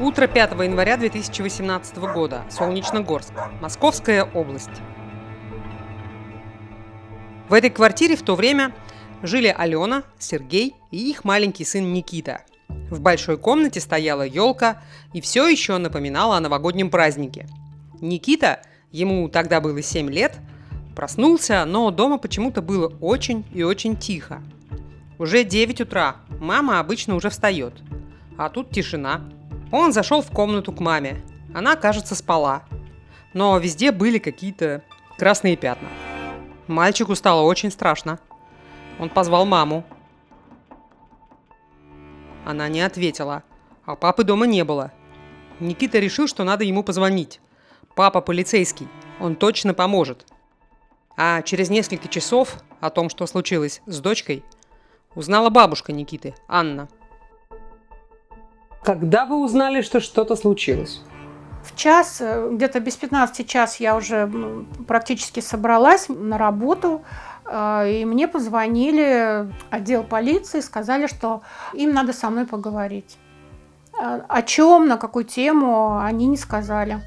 Утро 5 января 2018 года. Солнечногорск. Московская область. В этой квартире в то время жили Алена, Сергей и их маленький сын Никита. В большой комнате стояла елка и все еще напоминала о новогоднем празднике. Никита, ему тогда было 7 лет, проснулся, но дома почему-то было очень и очень тихо. Уже 9 утра, мама обычно уже встает, а тут тишина. Он зашел в комнату к маме, она, кажется, спала, но везде были какие-то красные пятна. Мальчику стало очень страшно. Он позвал маму. Она не ответила, а папы дома не было. Никита решил, что надо ему позвонить. Папа полицейский, он точно поможет. А через несколько часов о том, что случилось с дочкой, узнала бабушка Никиты, Анна. Когда вы узнали, что что-то случилось? В час, где-то без 15 час я уже практически собралась на работу, и мне позвонили отдел полиции, сказали, что им надо со мной поговорить. О чем, на какую тему, они не сказали.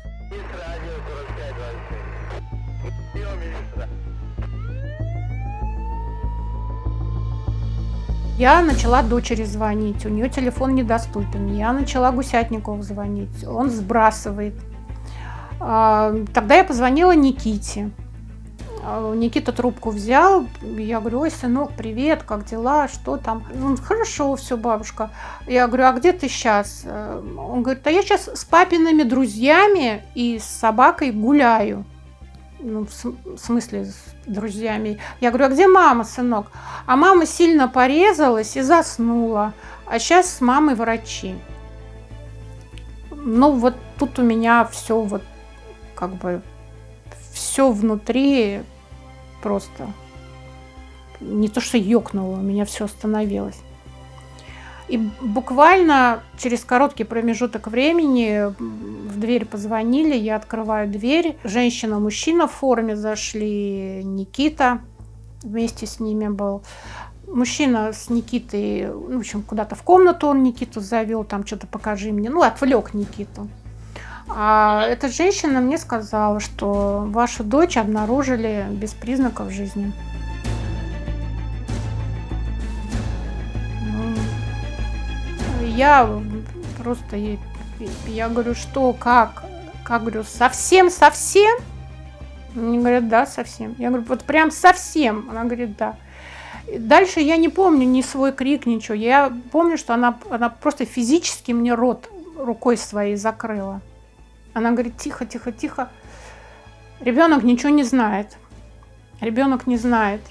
Я начала дочери звонить, у нее телефон недоступен. Я начала Гусятникову звонить, он сбрасывает. Тогда я позвонила Никите. Никита трубку взял, я говорю: ой, сынок, привет, как дела, что там? Он: хорошо, все, бабушка. Я говорю: а где ты сейчас? Он говорит: да я сейчас с папиными друзьями и с собакой гуляю. Ну, в смысле, с друзьями. Я говорю: а где мама, сынок? А мама сильно порезалась и заснула. А сейчас с мамой врачи. Ну, вот тут у меня все вот как бы все внутри просто не то что ёкнуло, у меня все остановилось. И буквально через короткий промежуток времени в дверь позвонили, я открываю дверь. Женщина, мужчина в форме зашли, Никита вместе с ними был. Мужчина с Никитой, в общем, куда-то в комнату он Никиту завел, там что-то покажи мне, отвлек Никиту. А эта женщина мне сказала, что вашу дочь обнаружили без признаков жизни. Я просто, я говорю: что, как? Как, говорю, совсем? Они говорят: да, совсем. Я говорю: вот прям совсем? Она говорит: да. И дальше я не помню ни свой крик, ничего. Я помню, что она просто физически мне рот рукой своей закрыла. Она говорит: тихо, тихо, тихо. Ребенок ничего не знает. Ребенок не знает.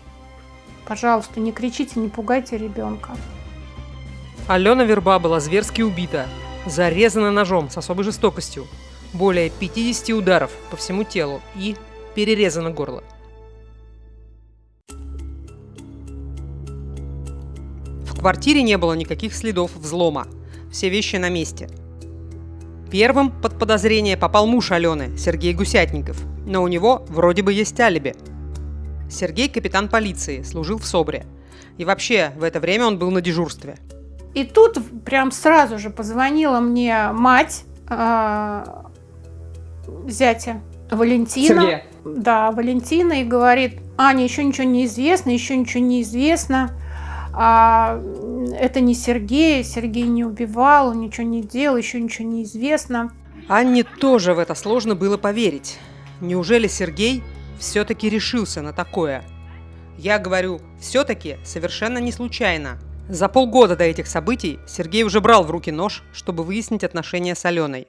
Пожалуйста, не кричите, не пугайте ребенка. Алена Верба была зверски убита, зарезана ножом с особой жестокостью, более 50 ударов по всему телу и перерезано горло. В квартире не было никаких следов взлома, все вещи на месте. Первым под подозрение попал муж Алены, Сергей Гусятников, но у него вроде бы есть алиби. Сергей капитан полиции, служил в СОБРе, и вообще в это время он был на дежурстве. И тут прям сразу же позвонила мне мать зятя Валентина. Сергея. Да, Валентина, и говорит: Аня, еще ничего не известно. Это не Сергей, Сергей не убивал, он ничего не делал, еще ничего не известно. Анне тоже в это сложно было поверить. Неужели Сергей все-таки решился на такое? Я говорю, все-таки совершенно не случайно. За полгода до этих событий Сергей уже брал в руки нож, чтобы выяснить отношения с Аленой.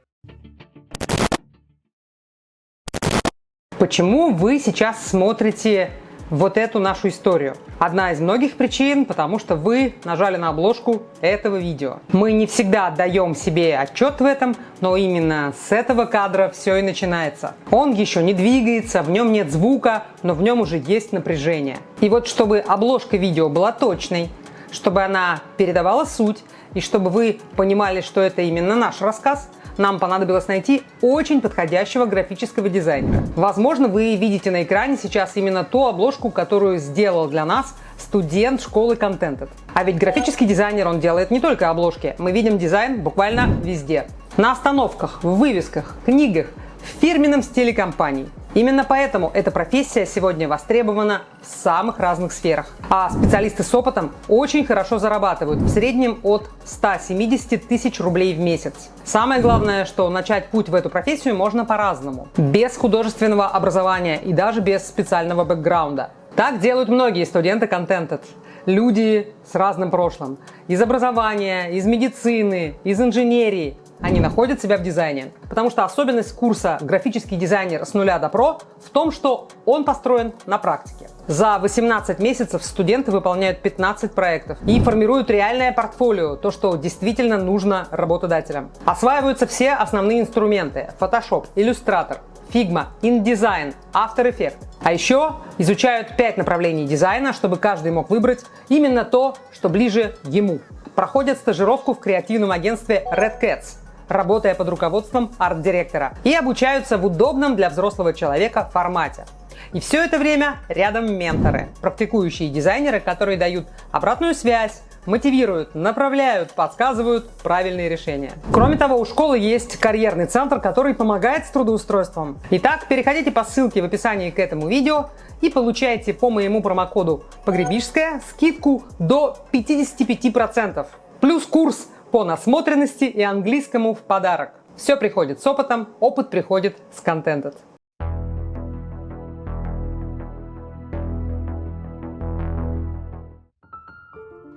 Почему вы сейчас смотрите вот эту нашу историю? Одна из многих причин, потому что вы нажали на обложку этого видео. Мы не всегда отдаем себе отчет в этом, но именно с этого кадра все и начинается. Он еще не двигается, в нем нет звука, но в нем уже есть напряжение. И вот чтобы обложка видео была точной, чтобы она передавала суть, и чтобы вы понимали, что это именно наш рассказ, нам понадобилось найти очень подходящего графического дизайнера. Возможно, вы видите на экране сейчас именно ту обложку, которую сделал для нас студент школы Contented. А ведь графический дизайнер, он делает не только обложки. Мы видим дизайн буквально везде. На остановках, в вывесках, книгах, в фирменном стиле компаний. Именно поэтому эта профессия сегодня востребована в самых разных сферах. А специалисты с опытом очень хорошо зарабатывают, в среднем от 170 тысяч рублей в месяц. Самое главное, что начать путь в эту профессию можно по-разному. Без художественного образования и даже без специального бэкграунда. Так делают многие студенты Contented. Люди с разным прошлым. Из образования, из медицины, из инженерии. Они находят себя в дизайне. Потому что особенность курса «Графический дизайнер с нуля до про» в том, что он построен на практике. За 18 месяцев студенты выполняют 15 проектов и формируют реальное портфолио, то, что действительно нужно работодателям. Осваиваются все основные инструменты – Photoshop, Illustrator, Figma, InDesign, After Effects. А еще изучают 5 направлений дизайна, чтобы каждый мог выбрать именно то, что ближе ему. Проходят стажировку в креативном агентстве Red Cats, работая под руководством арт-директора, и обучаются в удобном для взрослого человека формате. И все это время рядом менторы, практикующие дизайнеры, которые дают обратную связь, мотивируют, направляют, подсказывают правильные решения. Кроме того, у школы есть карьерный центр, который помогает с трудоустройством. Итак, переходите по ссылке в описании к этому видео и получайте по моему промокоду «Погребишская» скидку до 55%. Плюс курс по насмотренности и английскому в подарок. Все приходит с опытом, опыт приходит с Contented.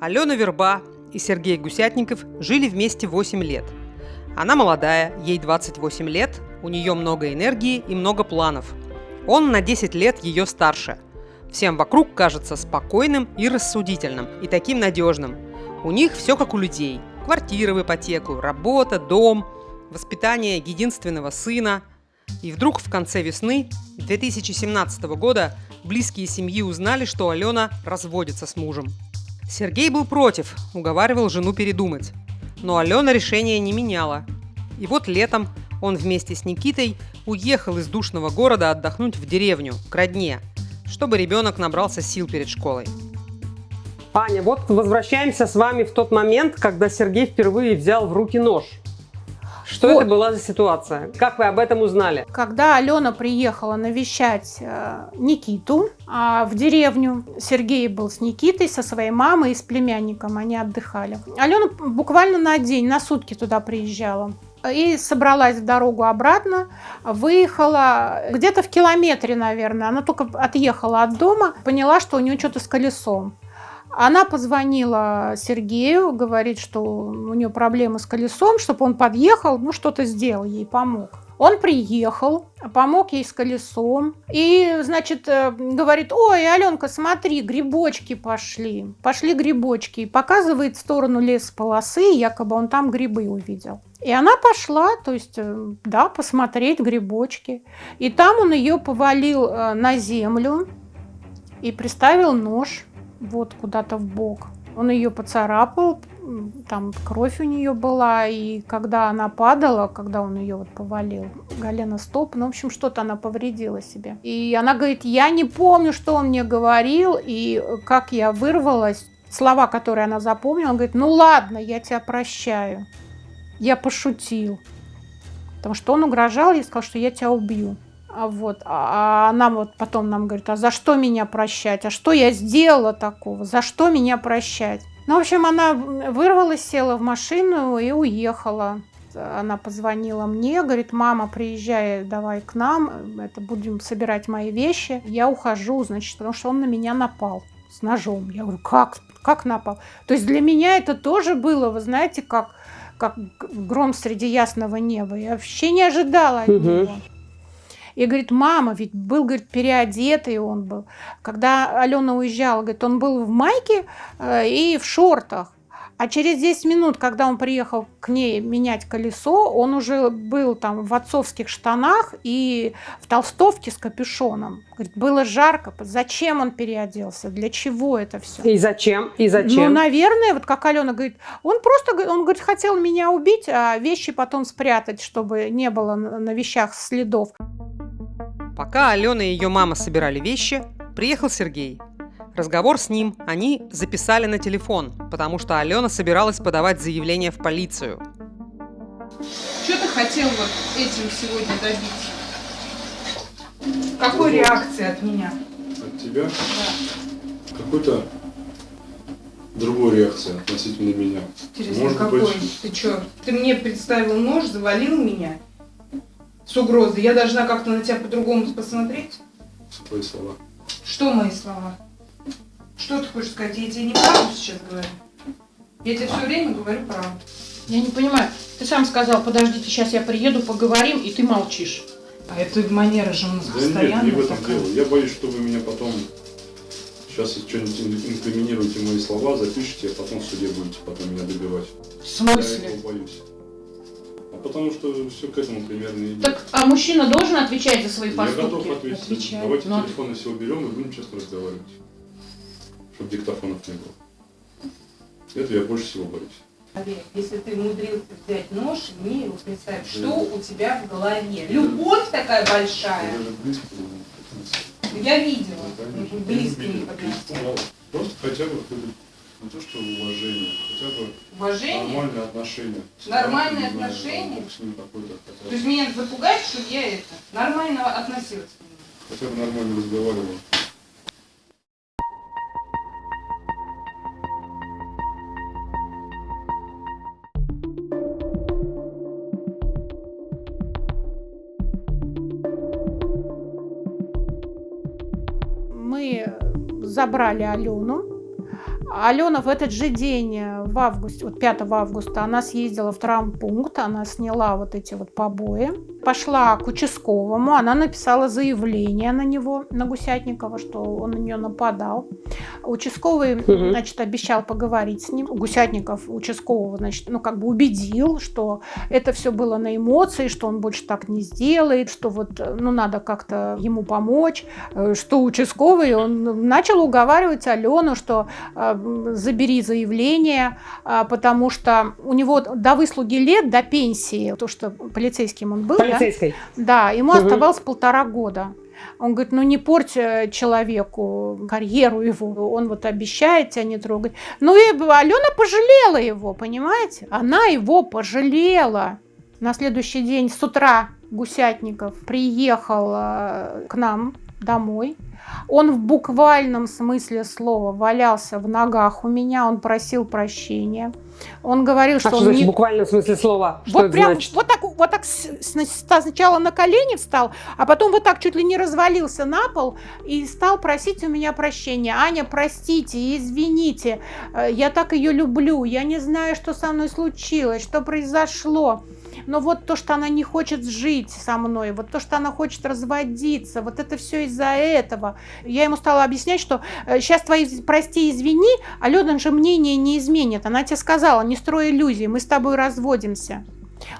Алена Верба и Сергей Гусятников жили вместе 8 лет. Она молодая, ей 28 лет, у нее много энергии и много планов. Он на 10 лет ее старше. Всем вокруг кажется спокойным и рассудительным, и таким надежным. У них все как у людей. Квартира в ипотеку, работа, дом, воспитание единственного сына. И вдруг в конце весны 2017 года близкие семьи узнали, что Алена разводится с мужем. Сергей был против, уговаривал жену передумать. Но Алена решение не меняла. И вот летом он вместе с Никитой уехал из душного города отдохнуть в деревню, к родне, чтобы ребенок набрался сил перед школой. Аня, вот возвращаемся с вами в тот момент, когда Сергей впервые взял в руки нож. Что это была за ситуация? Как вы об этом узнали? Когда Алена приехала навещать Никиту в деревню, Сергей был с Никитой, со своей мамой и с племянником, они отдыхали. Алена буквально на день, на сутки туда приезжала. И собралась в дорогу обратно, выехала где-то в километре, наверное. Она только отъехала от дома, поняла, что у нее что-то с колесом. Она позвонила Сергею, говорит, что у нее проблемы с колесом, чтобы он подъехал, что-то сделал, ей помог. Он приехал, помог ей с колесом и, значит, говорит: ой, Аленка, смотри, грибочки пошли. Пошли грибочки. И показывает в сторону лесополосы, якобы он там грибы увидел. И она пошла, то есть, посмотреть грибочки. И там он ее повалил на землю и приставил нож вот куда-то в бок. Он ее поцарапал, там кровь у нее была, и когда она падала, когда он ее повалил, голеностоп, в общем, что-то она повредила себе. И она говорит: я не помню, что он мне говорил, и как я вырвалась, слова, которые она запомнила, она говорит: ну ладно, я тебя прощаю, я пошутил. Потому что он угрожал, я сказал, что я тебя убью. А она потом нам говорит: а за что меня прощать? А что я сделала такого? За что меня прощать? В общем, она вырвалась, села в машину и уехала. Она позвонила мне, говорит: мама, приезжай давай к нам, будем собирать мои вещи. Я ухожу, значит, потому что он на меня напал с ножом. Я говорю: как напал? То есть для меня это тоже было, вы знаете, как гром среди ясного неба. Я вообще не ожидала от него. И говорит: мама, ведь был, говорит, переодетый он был. Когда Алена уезжала, говорит, он был в майке и в шортах. А через 10 минут, когда он приехал к ней менять колесо, он уже был там в отцовских штанах и в толстовке с капюшоном. Говорит, было жарко. Зачем он переоделся? Для чего это все? И зачем? Наверное, как Алена говорит, он говорит, хотел меня убить, а вещи потом спрятать, чтобы не было на вещах следов. Пока Алена и ее мама собирали вещи, приехал Сергей. Разговор с ним они записали на телефон, потому что Алена собиралась подавать заявление в полицию. Что ты хотел вот этим сегодня добиться? Какой реакции от меня? От тебя? Да. Какой-то другой реакции относительно меня. Интересно, Может какой? быть... Ты что? Ты мне представил нож, завалил меня с угрозой. Я должна как-то на тебя по-другому посмотреть? Твои слова. Что мои слова? Что ты хочешь сказать? Я тебе не правду сейчас говорю? Я тебе все время говорю правду. Я не понимаю. Ты сам сказал, подождите, сейчас я приеду, поговорим, и ты молчишь. А это манера же у нас Да постоянно нет, не в этом такая. дело. Я боюсь, что вы меня потом сейчас что-нибудь инкриминируете мои слова, запишите, а потом в суде будете потом меня добивать. В Я смысле? этого боюсь. А потому что все к этому примерно идет. Так, а мужчина должен отвечать за свои Я поступки? готов ответить. Отвечаю. Давайте Но- телефоны все уберем и будем честно разговаривать. Чтобы диктофонов не было. Это я больше всего боюсь. Олег, если ты умудрился взять нож, мне его представь, что у тебя в голове. Любовь такая большая. Я даже близко не подносил. Я видела. Конечно. Близко Я не видел. подносил. Просто хотя бы не то, что уважение, хотя бы Уважение? нормальные отношения. Нормальные Не знаю, отношения? с ним какой-то хотя То бы. есть меня запугать, чтобы я это нормально относилась к нему. Хотя бы нормально разговаривал. Мы забрали Алену. Алена в этот же день, в августе, вот 5 августа, она съездила в травмпункт, она сняла вот эти вот побои, пошла к участковому, она написала заявление на него, на Гусятникова, что он на нее нападал. Участковый, значит, обещал поговорить с ним. Гусятников участкового, значит, ну, как бы убедил, что это все было на эмоции, что он больше так не сделает, что вот, ну, надо как-то ему помочь, что участковый, он начал уговаривать Алену, что забери заявление, потому что у него до выслуги лет, до пенсии, то, что полицейским он был, Полицейской. да, ему оставалось 1,5 года. Он говорит, ну не порть человеку карьеру его, он вот обещает тебя не трогать. Ну и Алена пожалела его, понимаете? Она его пожалела. На следующий день с утра Гусятников приехал к нам домой. Он в буквальном смысле слова валялся в ногах у меня, он просил прощения. Он говорил, что А что он значит не... в буквальном смысле слова? Что Вот это прям значит? вот так сначала на колени встал, а потом вот так чуть ли не развалился на пол и стал просить у меня прощения. Аня, простите, извините, я так ее люблю, я не знаю, что со мной случилось, что произошло. Но вот то, что она не хочет жить со мной, вот то, что она хочет разводиться, вот это все из-за этого. Я ему стала объяснять, что сейчас твои прости, извини, Алена же мнение не изменит. Она тебе сказала, не строй иллюзий, мы с тобой разводимся.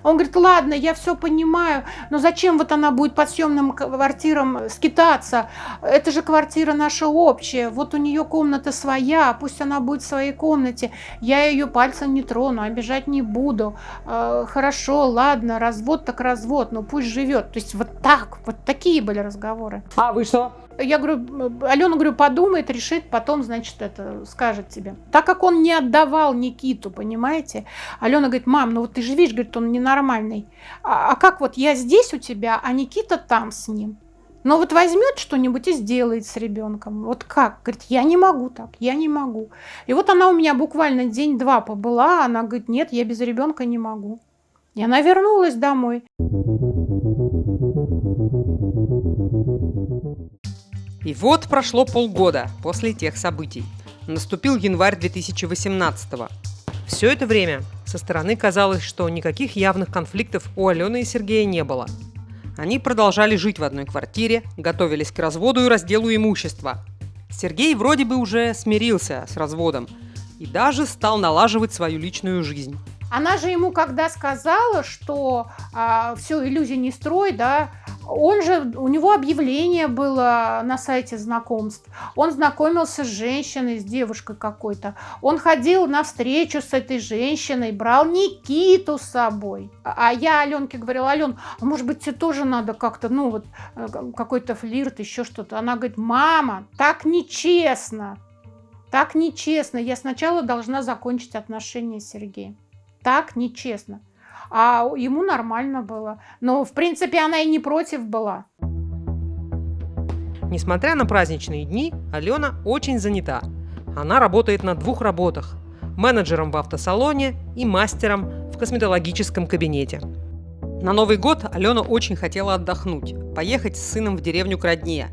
Он говорит, ладно, я все понимаю, но зачем вот она будет по съемным квартирам скитаться? Это же квартира наша общая, вот у нее комната своя, пусть она будет в своей комнате, я ее пальцем не трону, обижать не буду. Хорошо, ладно, развод так развод, но пусть живет. То есть вот так, вот такие были разговоры. А вы что? Я говорю, Алена, говорю, подумает, решит, потом, значит, это скажет тебе. Так как он не отдавал Никиту, понимаете? Алена говорит, мам, ну вот ты же видишь, говорит, он ненормальный. А как вот я здесь у тебя, а Никита там с ним? Ну вот возьмет что-нибудь и сделает с ребенком. Вот как? Говорит, я не могу так, я не могу. И вот она у меня буквально день-два побыла, она говорит, нет, я без ребенка не могу. И она вернулась домой. И вот прошло полгода после тех событий. Наступил январь 2018-го. Все это время со стороны казалось, что никаких явных конфликтов у Алены и Сергея не было. Они продолжали жить в одной квартире, готовились к разводу и разделу имущества. Сергей вроде бы уже смирился с разводом и даже стал налаживать свою личную жизнь. Она же ему когда сказала, что все, иллюзий не строй, да, он же, у него объявление было на сайте знакомств, он знакомился с женщиной, с девушкой какой-то, он ходил на встречу с этой женщиной, брал Никиту с собой. А я Аленке говорила, Ален, а может быть тебе тоже надо как-то, ну вот, какой-то флирт, еще что-то. Она говорит, мама, так нечестно, я сначала должна закончить отношения с Сергеем. Так нечестно. а ему нормально было. Но, в принципе, она и не против была. Несмотря на праздничные дни, Алена очень занята. Она работает на 2 работах – менеджером в автосалоне и мастером в косметологическом кабинете. На Новый год Алена очень хотела отдохнуть, поехать с сыном в деревню к родне.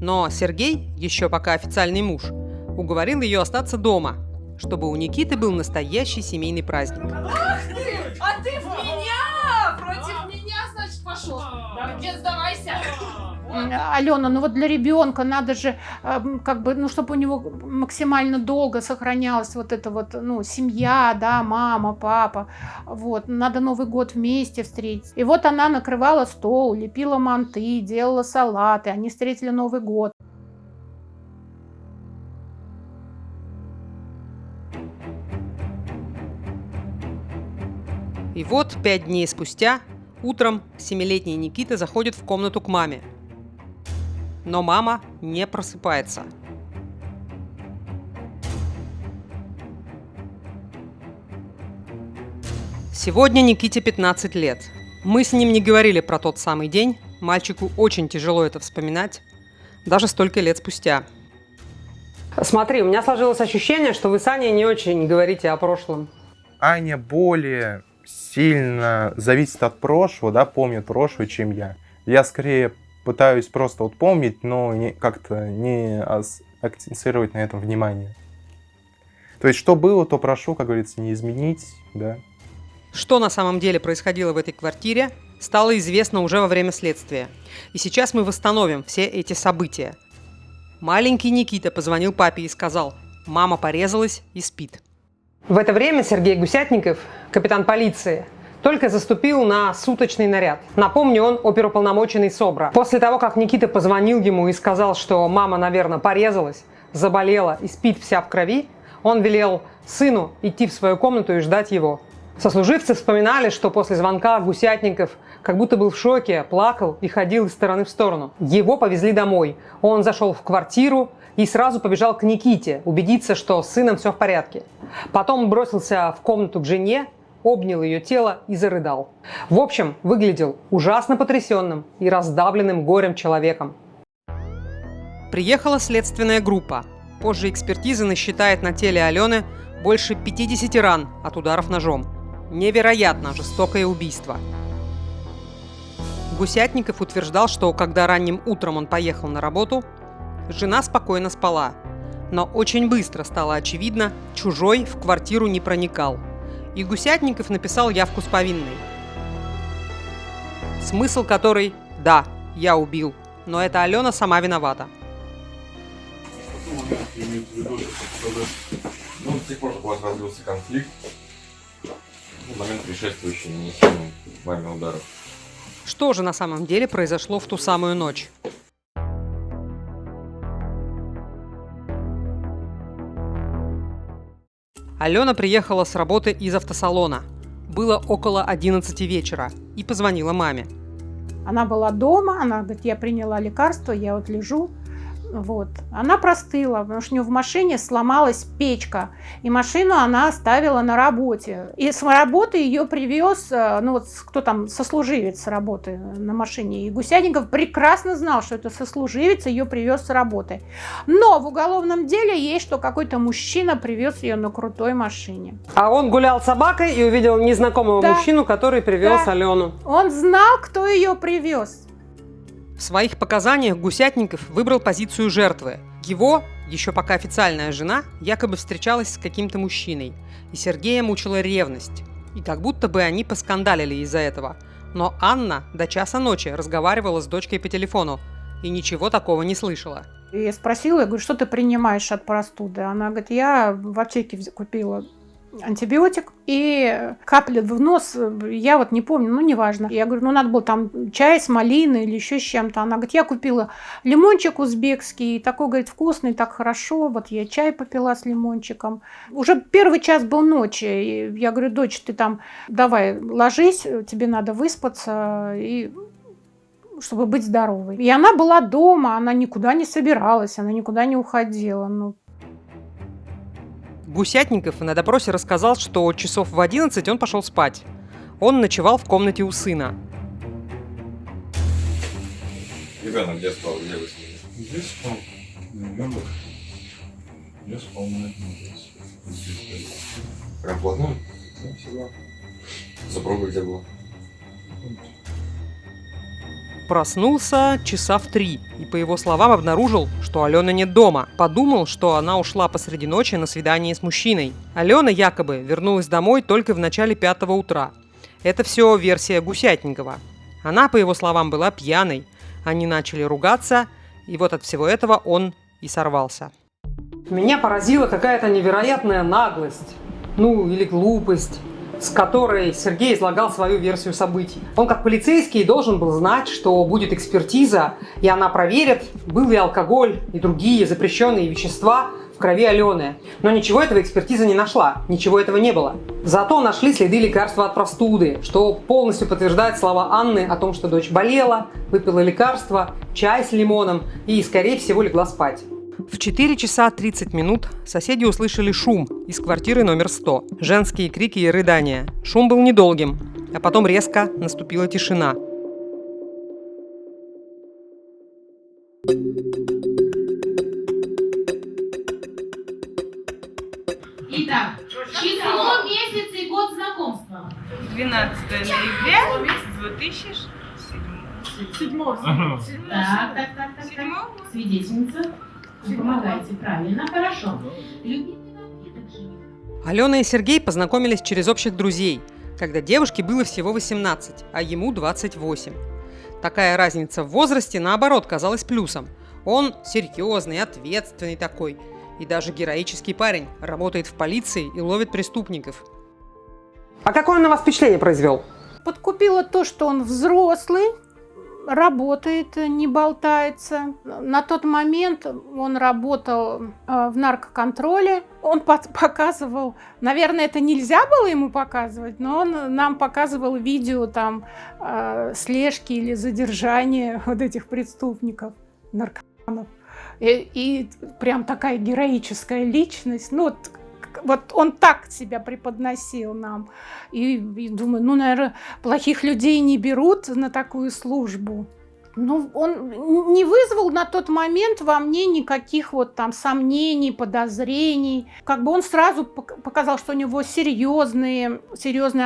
Но Сергей, еще пока официальный муж, уговорил ее остаться дома, чтобы у Никиты был настоящий семейный праздник. Ах ты! А ты в меня! Против меня, значит, пошел. Да, нет, сдавайся. Алена, ну вот для ребенка надо же, как бы, ну, чтобы у него максимально долго сохранялась вот эта вот, ну, семья, да, мама, папа, вот, надо Новый год вместе встретить. И вот она накрывала стол, лепила манты, делала салаты, они встретили Новый год. И вот 5 дней спустя, утром 7-летний Никита заходит в комнату к маме. Но мама не просыпается. Сегодня Никите 15 лет. Мы с ним не говорили про тот самый день. Мальчику очень тяжело это вспоминать, даже столько лет спустя. Смотри, у меня сложилось ощущение, что вы с Аней не очень говорите о прошлом. Аня более сильно зависит от прошлого, да, помнит прошлое, чем я. Я скорее пытаюсь просто вот помнить, но как-то не акцентировать на этом внимание. То есть, что было, то прошло, как говорится, не изменить, да. Что на самом деле происходило в этой квартире, стало известно уже во время следствия. И сейчас мы восстановим все эти события. Маленький Никита позвонил папе и сказал: «Мама порезалась и спит». В это время Сергей Гусятников, капитан полиции, только заступил на суточный наряд. Напомню, он оперуполномоченный СОБРа. После того, как Никита позвонил ему и сказал, что мама, наверное, порезалась, заболела и спит вся в крови, он велел сыну идти в свою комнату и ждать его. Сослуживцы вспоминали, что после звонка Гусятников как будто был в шоке, плакал и ходил из стороны в сторону. Его повезли домой. Он зашел в квартиру и сразу побежал к Никите, убедиться, что с сыном все в порядке. Потом бросился в комнату к жене, обнял ее тело и зарыдал. В общем, выглядел ужасно потрясенным и раздавленным горем человеком. Приехала следственная группа. Позже экспертиза насчитает на теле Алены больше 50 ран от ударов ножом. Невероятно жестокое убийство. Гусятников утверждал, что когда ранним утром он поехал на работу, жена спокойно спала. Но очень быстро стало очевидно, чужой в квартиру не проникал. И Гусятников написал явку с повинной. Смысл которой: да, я убил, но это Алена сама виновата. Ну, с тех пор, как у вас развился конфликт, в момент предшествующий нанесению вами ударов. Что же на самом деле произошло в ту самую ночь? Алена приехала с работы из автосалона. Было около 11 вечера и позвонила маме. Она была дома, она говорит, я приняла лекарство, я вот лежу. Вот. Она простыла, потому что у нее в машине сломалась печка, и машину она оставила на работе. И с работы ее привез, ну вот кто там, сослуживец с работы на машине. И Гусятников прекрасно знал, что это сослуживец, ее привез с работы. Но в уголовном деле есть, что какой-то мужчина привез ее на крутой машине. А он гулял с собакой и увидел незнакомого мужчину, который привез Алену. Он знал, кто ее привез. В своих показаниях Гусятников выбрал позицию жертвы. Его, еще пока официальная жена, якобы встречалась с каким-то мужчиной, и Сергея мучила ревность. И как будто бы они поскандалили из-за этого. Но Анна до часа ночи разговаривала с дочкой по телефону и ничего такого не слышала. И я спросила, я говорю, что ты принимаешь от простуды? Она говорит, я в аптеке купила антибиотик и капли в нос, я вот не помню, ну неважно. Я говорю, ну надо было там чай с малиной или еще с чем-то. Она говорит, я купила лимончик узбекский, такой, говорит, вкусный, так хорошо. Вот я чай попила с лимончиком. Уже первый час был ночи. И я говорю, дочь, ты там давай ложись, тебе надо выспаться и чтобы быть здоровой. И она была дома, она никуда не собиралась, она никуда не уходила. Ну. Гусятников на допросе рассказал, что часов в 11 он пошел спать. Он ночевал в комнате у сына. Ребенок где спал, где вы с ним? Здесь спал. Ребенок. Я спал на этом здесь. Прям вплотную? Да, всегда. Супруга где была? Проснулся часа в 3 и, по его словам, обнаружил, что Алены нет дома. Подумал, что она ушла посреди ночи на свидание с мужчиной. Алена якобы вернулась домой только в начале 5 утра. Это все версия Гусятникова. Она, по его словам, была пьяной. Они начали ругаться, и вот от всего этого он и сорвался. Меня поразила какая-то невероятная наглость, или глупость, с которой Сергей излагал свою версию событий. Он, как полицейский, должен был знать, что будет экспертиза, и она проверит, был ли алкоголь и другие запрещенные вещества в крови Алены. Но ничего этого экспертиза не нашла, ничего этого не было. Зато нашли следы лекарства от простуды, что полностью подтверждает слова Анны о том, что дочь болела, выпила лекарство, чай с лимоном и, скорее всего, легла спать. В 4 часа 30 минут соседи услышали шум из квартиры номер 100. Женские крики и рыдания. Шум был недолгим, а потом резко наступила тишина. Итак, число, месяц и год знакомства. 12 ноября 2007. Так. Свидетельница. Вы помогаете, правильно, хорошо. Любимый напиток жениха. Алена и Сергей познакомились через общих друзей, когда девушке было всего 18, а ему 28. Такая разница в возрасте, наоборот, казалась плюсом. Он серьезный, ответственный такой. И даже героический парень, работает в полиции и ловит преступников. А какое он на вас впечатление произвел? Подкупило то, что он взрослый, работает, не болтается. На тот момент он работал в наркоконтроле. Он показывал, наверное, это нельзя было ему показывать, но он нам показывал видео там слежки или задержания вот этих преступников, наркоманов. И прям такая героическая личность. Вот он так себя преподносил нам. И думаю, наверное, плохих людей не берут на такую службу. Он не вызвал на тот момент во мне никаких сомнений, подозрений. Он сразу показал, что у него серьезные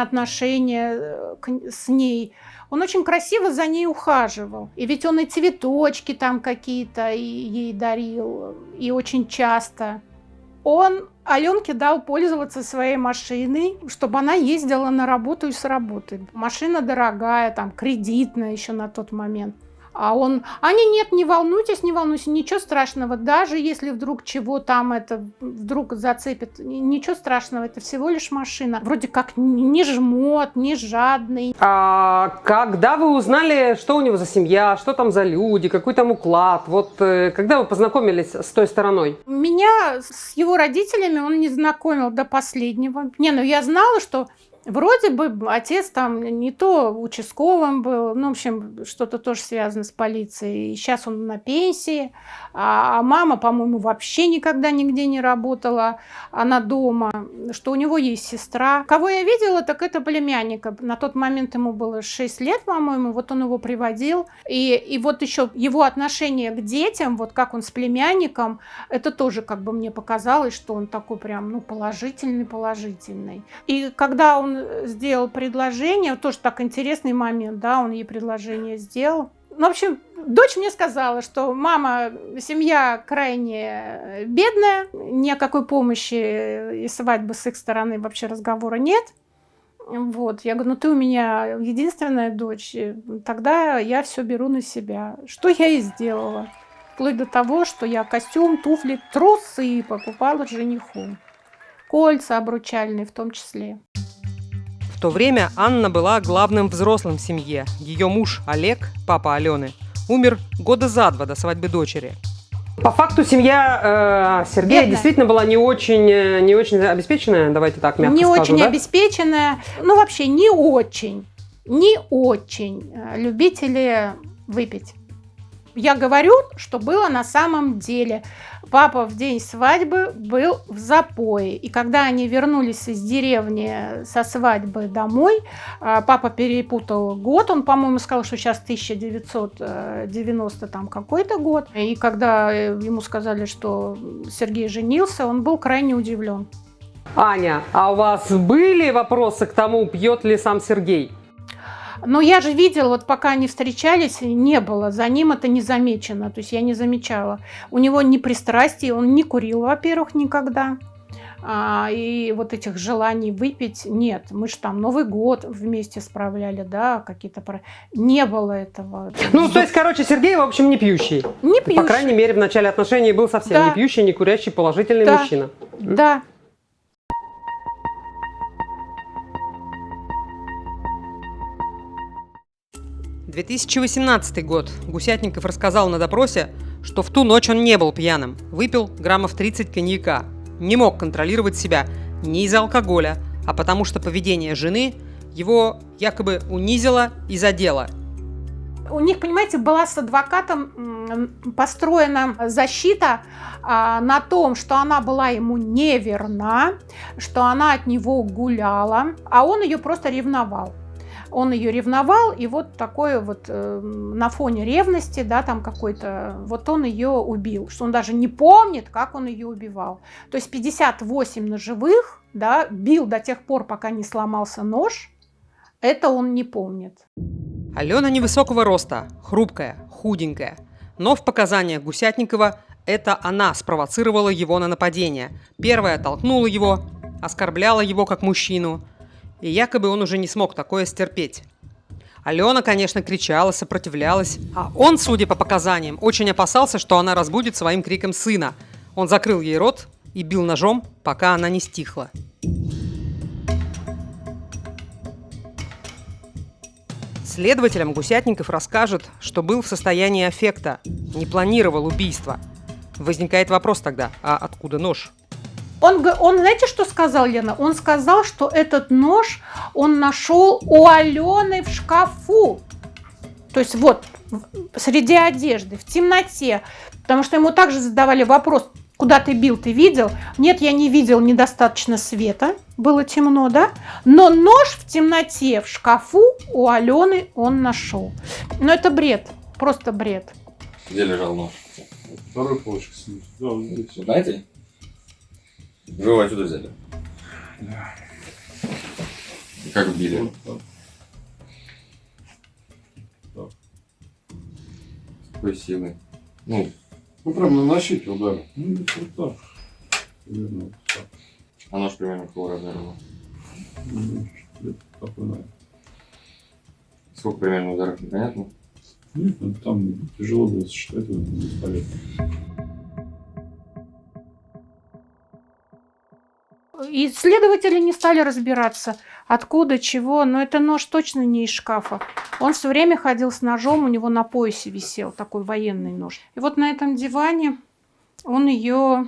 отношения с ней. Он очень красиво за ней ухаживал. И ведь он и цветочки там какие-то ей дарил, и очень часто. Он Аленке дал пользоваться своей машиной, чтобы она ездила на работу и с работы. Машина дорогая, кредитная еще на тот момент. А нет, не волнуйтесь, ничего страшного. Даже если вдруг вдруг зацепит, ничего страшного, это всего лишь машина. Вроде как не жмот, не жадный. А когда вы узнали, что у него за семья, что там за люди, какой там уклад? Когда вы познакомились с той стороной? Меня с его родителями он не знакомил до последнего. Я знала, что вроде бы отец не то участковым был, в общем, что-то тоже связано с полицией. Сейчас он на пенсии, а мама, по-моему, вообще никогда нигде не работала, она дома, что у него есть сестра. Кого я видела, так это племянника. На тот момент ему было 6 лет, по-моему, он его приводил. И еще его отношение к детям, как он с племянником, это тоже мне показалось, что он такой прям, положительный. И когда он сделал предложение, тоже так интересный момент, он ей предложение сделал. В общем, дочь мне сказала, что мама, семья крайне бедная, ни о какой помощи и свадьбы с их стороны вообще разговора нет. Я говорю, ты у меня единственная дочь, тогда я все беру на себя. Что я и сделала. Вплоть до того, что я костюм, туфли, трусы покупала жениху. Кольца обручальные в том числе. В то время Анна была главным взрослым в семье. Ее муж Олег, папа Алены, умер года за 2 до свадьбы дочери. По факту семья Сергея бедная. Действительно была не очень обеспеченная, давайте так мягко не скажу, очень да? обеспеченная, вообще не очень любители выпить. Я говорю, что было на самом деле. Папа в день свадьбы был в запое. И когда они вернулись из деревни со свадьбы домой, папа перепутал год. Он, по-моему, сказал, что сейчас 1990 там какой-то год. И когда ему сказали, что Сергей женился, он был крайне удивлен. Аня, а у вас были вопросы к тому, пьет ли сам Сергей? Но я же видела, вот пока они встречались, не было. За ним это не замечено. То есть я не замечала. У него ни пристрастий, он не курил, во-первых, никогда. И вот этих желаний выпить нет. Мы же там Новый год вместе справляли, да, какие-то... Не было этого. Ну, то есть, короче, Сергей, в общем, не пьющий. Не пьющий. По крайней мере, в начале отношений был совсем Да. не пьющий, не курящий, положительный Да. мужчина. Да. 2018 год. Гусятников рассказал на допросе, что в ту ночь он не был пьяным. Выпил граммов 30 коньяка. Не мог контролировать себя не из-за алкоголя, а потому что поведение жены его якобы унизило и задело. У них, понимаете, была с адвокатом построена защита на том, что она была ему неверна, что она от него гуляла, а он ее просто ревновал. Он ее ревновал, и вот такое вот на фоне ревности, да, там какой-то, вот он ее убил, что он даже не помнит, как он ее убивал. То есть 58 ножевых, да, бил до тех пор, пока не сломался нож, это он не помнит. Алена невысокого роста, хрупкая, худенькая. Но в показаниях Гусятникова это она спровоцировала его на нападение. Первая толкнула его, оскорбляла его как мужчину. И якобы он уже не смог такое стерпеть. Алена, конечно, кричала, сопротивлялась. А он, судя по показаниям, очень опасался, что она разбудит своим криком сына. Он закрыл ей рот и бил ножом, пока она не стихла. Следователям Гусятников расскажет, что был в состоянии аффекта, не планировал убийство. Возникает вопрос тогда, а откуда нож? Он, знаете, что сказал, Лена? Он сказал, что этот нож он нашел у Алены в шкафу. То есть вот, среди одежды, в темноте. Потому что ему также задавали вопрос, куда ты бил, ты видел? Нет, я не видел, недостаточно света, было темно, да? Но нож в темноте, в шкафу у Алены он нашел. Но это бред, просто бред. Где лежал нож? Второй полочек снизу. Да, вот здесь. Вот знаете? Вы его отсюда взяли? Да. И как били? Вот так. Так. С какой силой? Ну, Ну, прям наносить удар. Ну, вот так. Примерно вот так. а нож примерно какого размера был? Ну, где-то такой, наверное. Сколько примерно ударов, непонятно? Нет, ну, там тяжело было сосчитать, это бесполезно. И следователи не стали разбираться, откуда, чего, но это нож точно не из шкафа. Он все время ходил с ножом, у него на поясе висел такой военный нож. И вот на этом диване он ее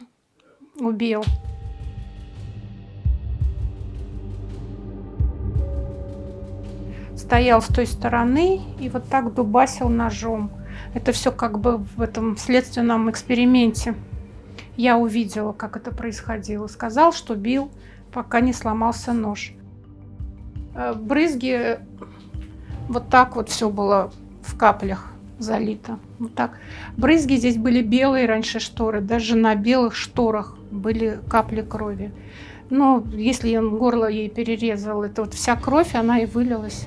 убил. Стоял с той стороны и вот так дубасил ножом. Это все как бы в этом следственном эксперименте. Я увидела, как это происходило. Сказал, что бил, пока не сломался нож. Брызги, вот так вот все было в каплях залито. Вот так. Брызги здесь были белые раньше шторы. Даже на белых шторах были капли крови. Но если он горло ей перерезал, это вот вся кровь, она и вылилась.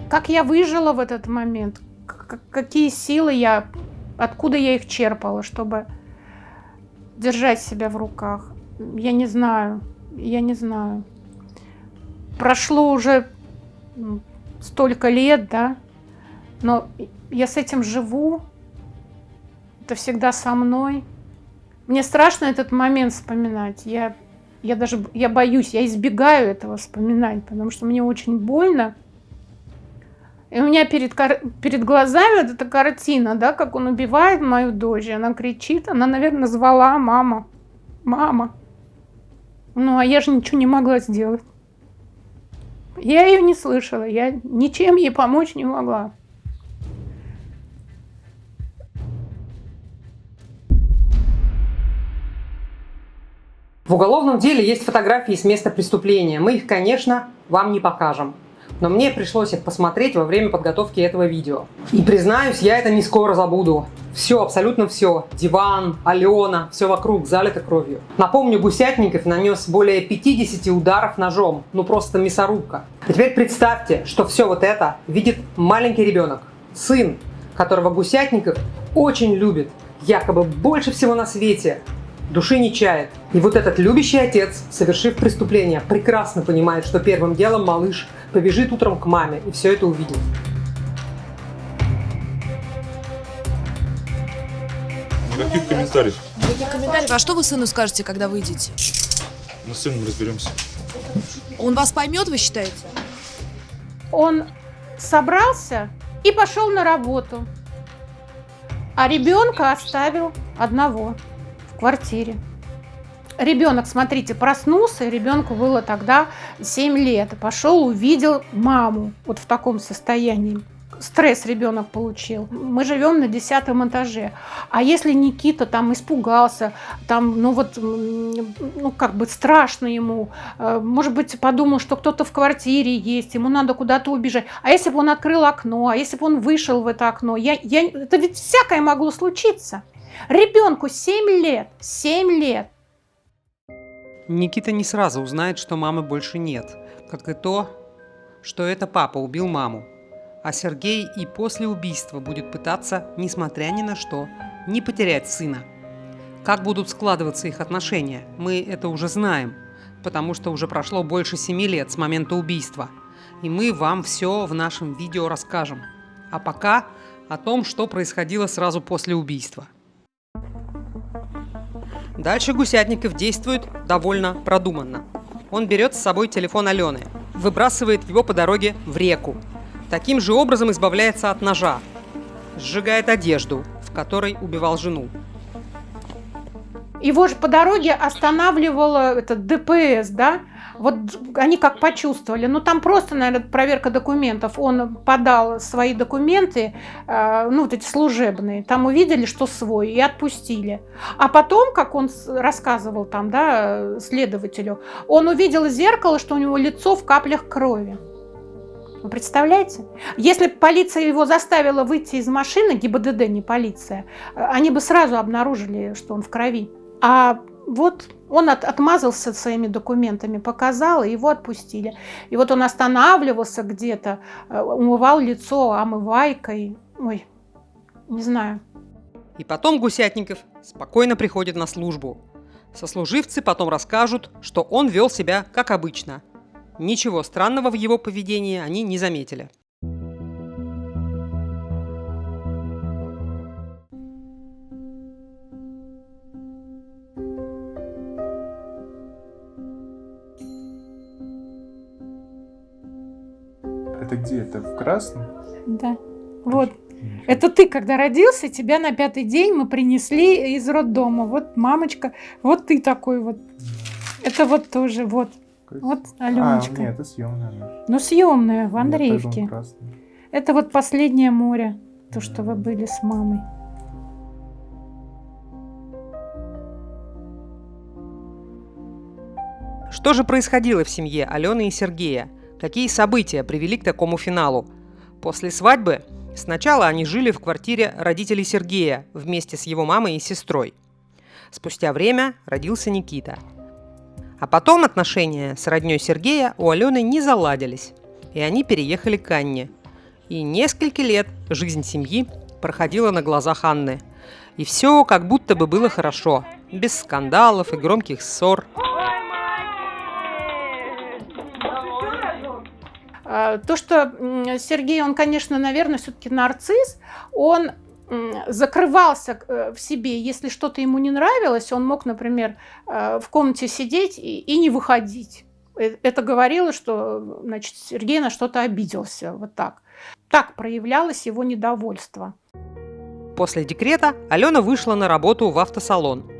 Как я выжила в этот момент? Какие силы откуда я их черпала, чтобы держать себя в руках? Я не знаю. Прошло уже столько лет, да, но я с этим живу. Это всегда со мной. Мне страшно этот момент вспоминать. Я боюсь, я избегаю этого вспоминать, потому что мне очень больно. И у меня перед глазами вот эта картина, да, как он убивает мою дочь, она кричит, она, наверное, звала мама. Мама. Ну, а я же ничего не могла сделать. Я ее не слышала, я ничем ей помочь не могла. В уголовном деле есть фотографии с места преступления. Мы их, конечно, вам не покажем. Но мне пришлось их посмотреть во время подготовки этого видео. И признаюсь, я это не скоро забуду. Все, абсолютно все. Диван, Алена, все вокруг залито кровью. Напомню, Гусятников нанес более 50 ударов ножом. Ну просто мясорубка. А теперь представьте, что все вот это видит маленький ребенок. Сын, которого Гусятников очень любит. Якобы больше всего на свете. Души не чает. И вот этот любящий отец, совершив преступление, прекрасно понимает, что первым делом малыш побежит утром к маме и все это увидит. Никаких комментариев. Никаких комментариев. А что вы сыну скажете, когда выйдете? Мы с сыном разберемся. Он вас поймет, вы считаете? Он собрался и пошел на работу, а ребенка оставил одного в квартире. Ребенок, смотрите, проснулся, ребенку было тогда 7 лет. Пошел, увидел маму вот в таком состоянии. Стресс ребенок получил. Мы живем на 10-м этаже. А если Никита там испугался, там, как бы страшно ему, может быть, подумал, что кто-то в квартире есть, ему надо куда-то убежать. А если бы он открыл окно, а если бы он вышел в это окно? Это ведь всякое могло случиться. Ребенку 7 лет. 7 лет. Никита не сразу узнает, что мамы больше нет, как и то, что это папа убил маму. А Сергей и после убийства будет пытаться, несмотря ни на что, не потерять сына. Как будут складываться их отношения, мы это уже знаем, потому что уже прошло больше 7 лет с момента убийства, и мы вам все в нашем видео расскажем. А пока о том, что происходило сразу после убийства. Дальше Гусятников действует довольно продуманно. Он берет с собой телефон Алены, выбрасывает его по дороге в реку. Таким же образом избавляется от ножа, сжигает одежду, в которой убивал жену. Его же по дороге останавливало этот ДПС, да? Вот они как почувствовали. Ну, там просто, наверное, проверка документов. Он подал свои документы, вот эти служебные. Там увидели, что свой, и отпустили. А потом, как он рассказывал там, да, следователю, он увидел из зеркала, что у него лицо в каплях крови. Вы представляете? Если бы полиция его заставила выйти из машины, ГИБДД, не полиция, они бы сразу обнаружили, что он в крови. А вот он отмазался своими документами, показал, и его отпустили. И вот он останавливался где-то, умывал лицо омывайкой. Ой, не знаю. И потом Гусятников спокойно приходит на службу. Сослуживцы потом расскажут, что он вел себя как обычно. Ничего странного в его поведении они не заметили. Это где? Это в Красном? Да. Вот. Это ты, когда родился, тебя на 5-й день мы принесли из роддома. Вот мамочка, вот ты такой вот. Это вот тоже, вот. Вот Аленочка. Нет, это съемная. Ну, съемная в Андреевке. Это вот «Последнее море», то, что вы были с мамой. Что же происходило в семье Алены и Сергея? Какие события привели к такому финалу? После свадьбы сначала они жили в квартире родителей Сергея вместе с его мамой и сестрой. Спустя время родился Никита. А потом отношения с роднёй Сергея у Алены не заладились, и они переехали к Анне. И несколько лет жизнь семьи проходила на глазах Анны. И все как будто бы было хорошо, без скандалов и громких ссор. То, что Сергей, он, конечно, наверное, все-таки нарцисс, он закрывался в себе. Если что-то ему не нравилось, он мог, например, в комнате сидеть и не выходить. Это говорило, что, значит, Сергей на что-то обиделся. Вот так. Так проявлялось его недовольство. После декрета Алена вышла на работу в автосалон.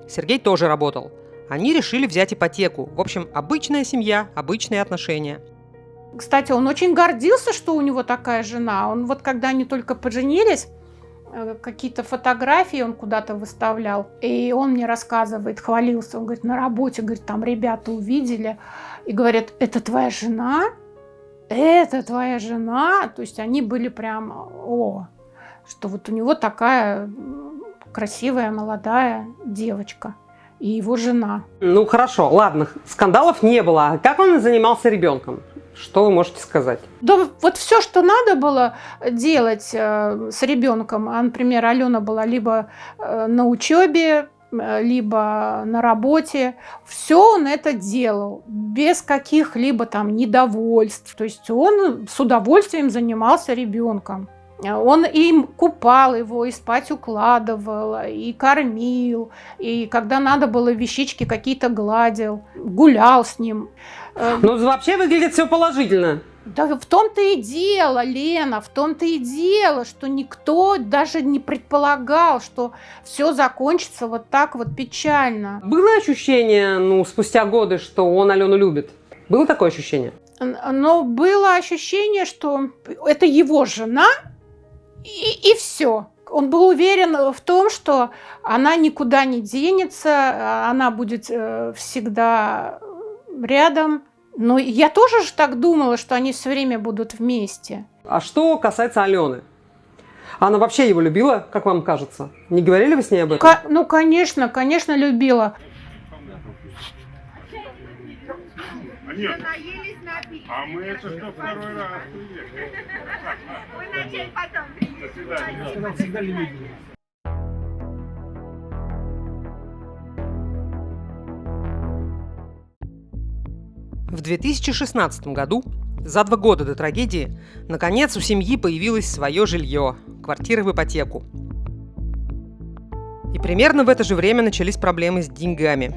Сергей тоже работал. Они решили взять ипотеку. В общем, обычная семья, обычные отношения. Кстати, он очень гордился, что у него такая жена. Он вот когда они только поженились, какие-то фотографии он куда-то выставлял, и он мне рассказывает, хвалился, он говорит, на работе, говорит, там ребята увидели, и говорят, это твоя жена? Это твоя жена? То есть они были прям, что вот у него такая красивая молодая девочка и его жена. Ну хорошо, ладно, скандалов не было. А как он занимался ребенком? Что вы можете сказать? Да вот все, что надо было делать с ребенком, например, Алена была либо на учебе, либо на работе, все он это делал без каких-либо там недовольств. То есть он с удовольствием занимался ребенком. Он им купал его, и спать укладывал, и кормил, и когда надо было вещички какие-то гладил, гулял с ним. Ну, вообще выглядит все положительно. Да в том-то и дело, Лена, в том-то и дело, что никто даже не предполагал, что все закончится вот так вот печально. Было ощущение, ну, спустя годы, что он Алену любит? Было такое ощущение? Но было ощущение, что это его жена, и все. Он был уверен в том, что она никуда не денется, она будет всегда рядом. Но я тоже же так думала, что они все время будут вместе. А что касается Алены? Она вообще его любила, как вам кажется? Не говорили вы с ней об этом? Ну, конечно, любила. Нет. А мы это что второй раз? Мы на день потом приедем. До свидания. В 2016 году, за 2 года до трагедии, наконец у семьи появилось свое жилье, квартира в ипотеку. И примерно в это же время начались проблемы с деньгами.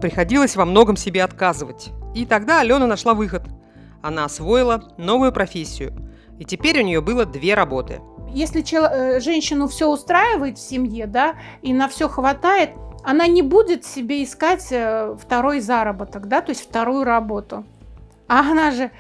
Приходилось во многом себе отказывать. И тогда Алена нашла выход. Она освоила новую профессию. И теперь у нее было 2 работы. Если женщину все устраивает в семье, да, и на все хватает, она не будет себе искать второй заработок, да, то есть вторую работу. А она же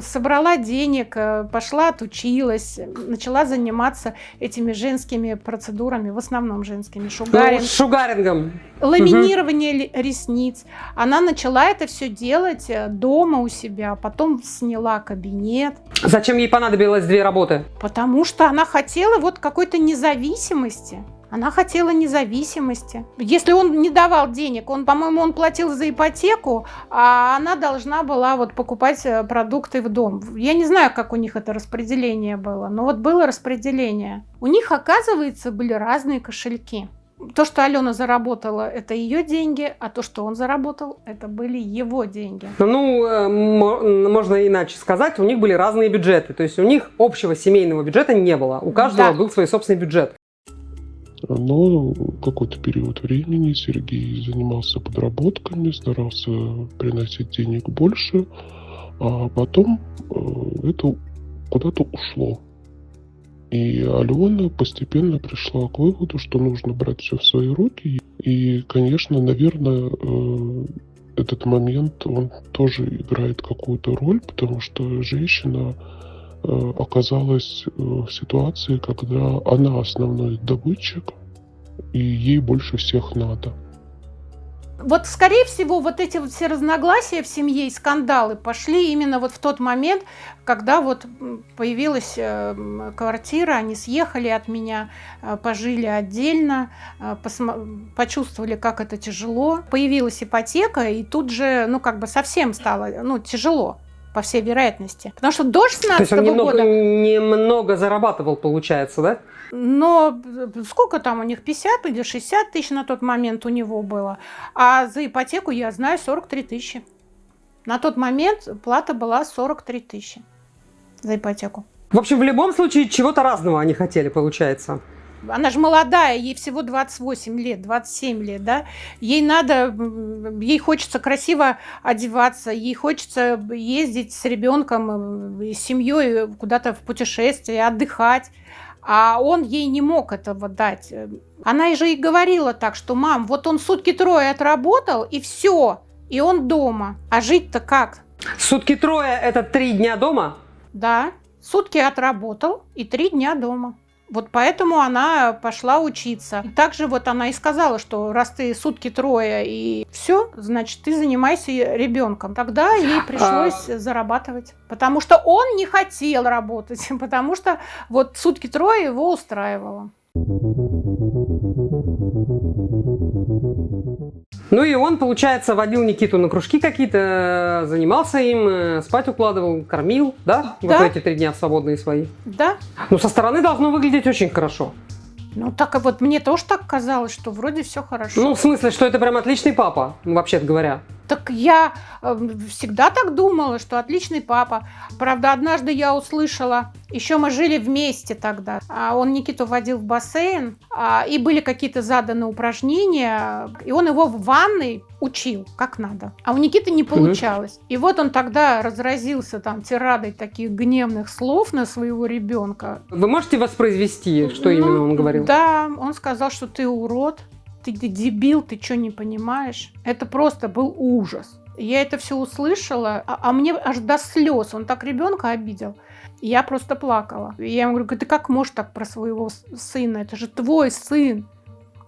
собрала денег, пошла, отучилась, начала заниматься этими женскими процедурами, в основном женскими, шугарингом, ламинирование ресниц. Она начала это все делать дома у себя, потом сняла кабинет. Зачем ей понадобилось 2 работы? Потому что она хотела вот какой-то независимости. Она хотела независимости. Если он не давал денег, по-моему, он платил за ипотеку, а она должна была вот покупать продукты в дом. Я не знаю, как у них это распределение было, но вот было распределение. У них, оказывается, были разные кошельки. То, что Алена заработала, это ее деньги, а то, что он заработал, это были его деньги. Ну, можно иначе сказать, у них были разные бюджеты. То есть у них общего семейного бюджета не было. У каждого был свой собственный бюджет. Но какой-то период времени Сергей занимался подработками, старался приносить денег больше, а потом это куда-то ушло. И Алена постепенно пришла к выводу, что нужно брать все в свои руки. И, конечно, наверное, этот момент, он тоже играет какую-то роль, потому что женщина оказалась в ситуации, когда она основной добытчик, и ей больше всех надо. Вот, скорее всего, вот эти вот все разногласия в семье и скандалы пошли именно вот в тот момент, когда вот появилась квартира, они съехали от меня, пожили отдельно, почувствовали, как это тяжело. Появилась ипотека, и тут же, ну, как бы совсем стало, ну, тяжело. По всей вероятности. Потому что до 16 года... немного зарабатывал, получается, да? Но сколько там у них, 50 или 60 тысяч на тот момент у него было. А за ипотеку, я знаю, 43 тысячи. На тот момент плата была 43 тысячи за ипотеку. В общем, в любом случае, чего-то разного они хотели, получается. Она же молодая, ей всего 28 лет, 27 лет, да? Ей хочется красиво одеваться, ей хочется ездить с ребенком, с семьей куда-то в путешествие, отдыхать. А он ей не мог этого дать. Она же и говорила так, что: мам, вот он сутки 3 отработал, и все, и он дома. А жить-то как? Сутки трое – это 3 дня дома? Да, сутки отработал и 3 дня дома. Вот поэтому она пошла учиться. И также вот она и сказала, что раз ты сутки трое и все, значит, ты занимайся ребенком. Тогда ей пришлось зарабатывать. Потому что он не хотел работать, потому что вот сутки трое его устраивало. Ну и он, получается, водил Никиту на кружки какие-то, занимался им, спать укладывал, кормил, да? Да. Вот эти 3 дня свободные свои. Да. Ну, со стороны должно выглядеть очень хорошо. Ну, так и вот мне тоже так казалось, что вроде все хорошо. Ну, в смысле, что это прям отличный папа, вообще-то говоря. Так я всегда так думала, что отличный папа. Правда, однажды я услышала, еще мы жили вместе тогда, он Никиту водил в бассейн, и были какие-то заданы упражнения, и он его в ванной учил, как надо. А у Никиты не получалось. И вот он тогда разразился там тирадой таких гневных слов на своего ребенка. Вы можете воспроизвести, что именно он говорил? Да, он сказал, что ты урод. Ты дебил, ты что не понимаешь? Это просто был ужас. Я это все услышала, а мне аж до слез. Он так ребенка обидел. Я просто плакала. Я ему говорю, ты как можешь так про своего сына? Это же твой сын.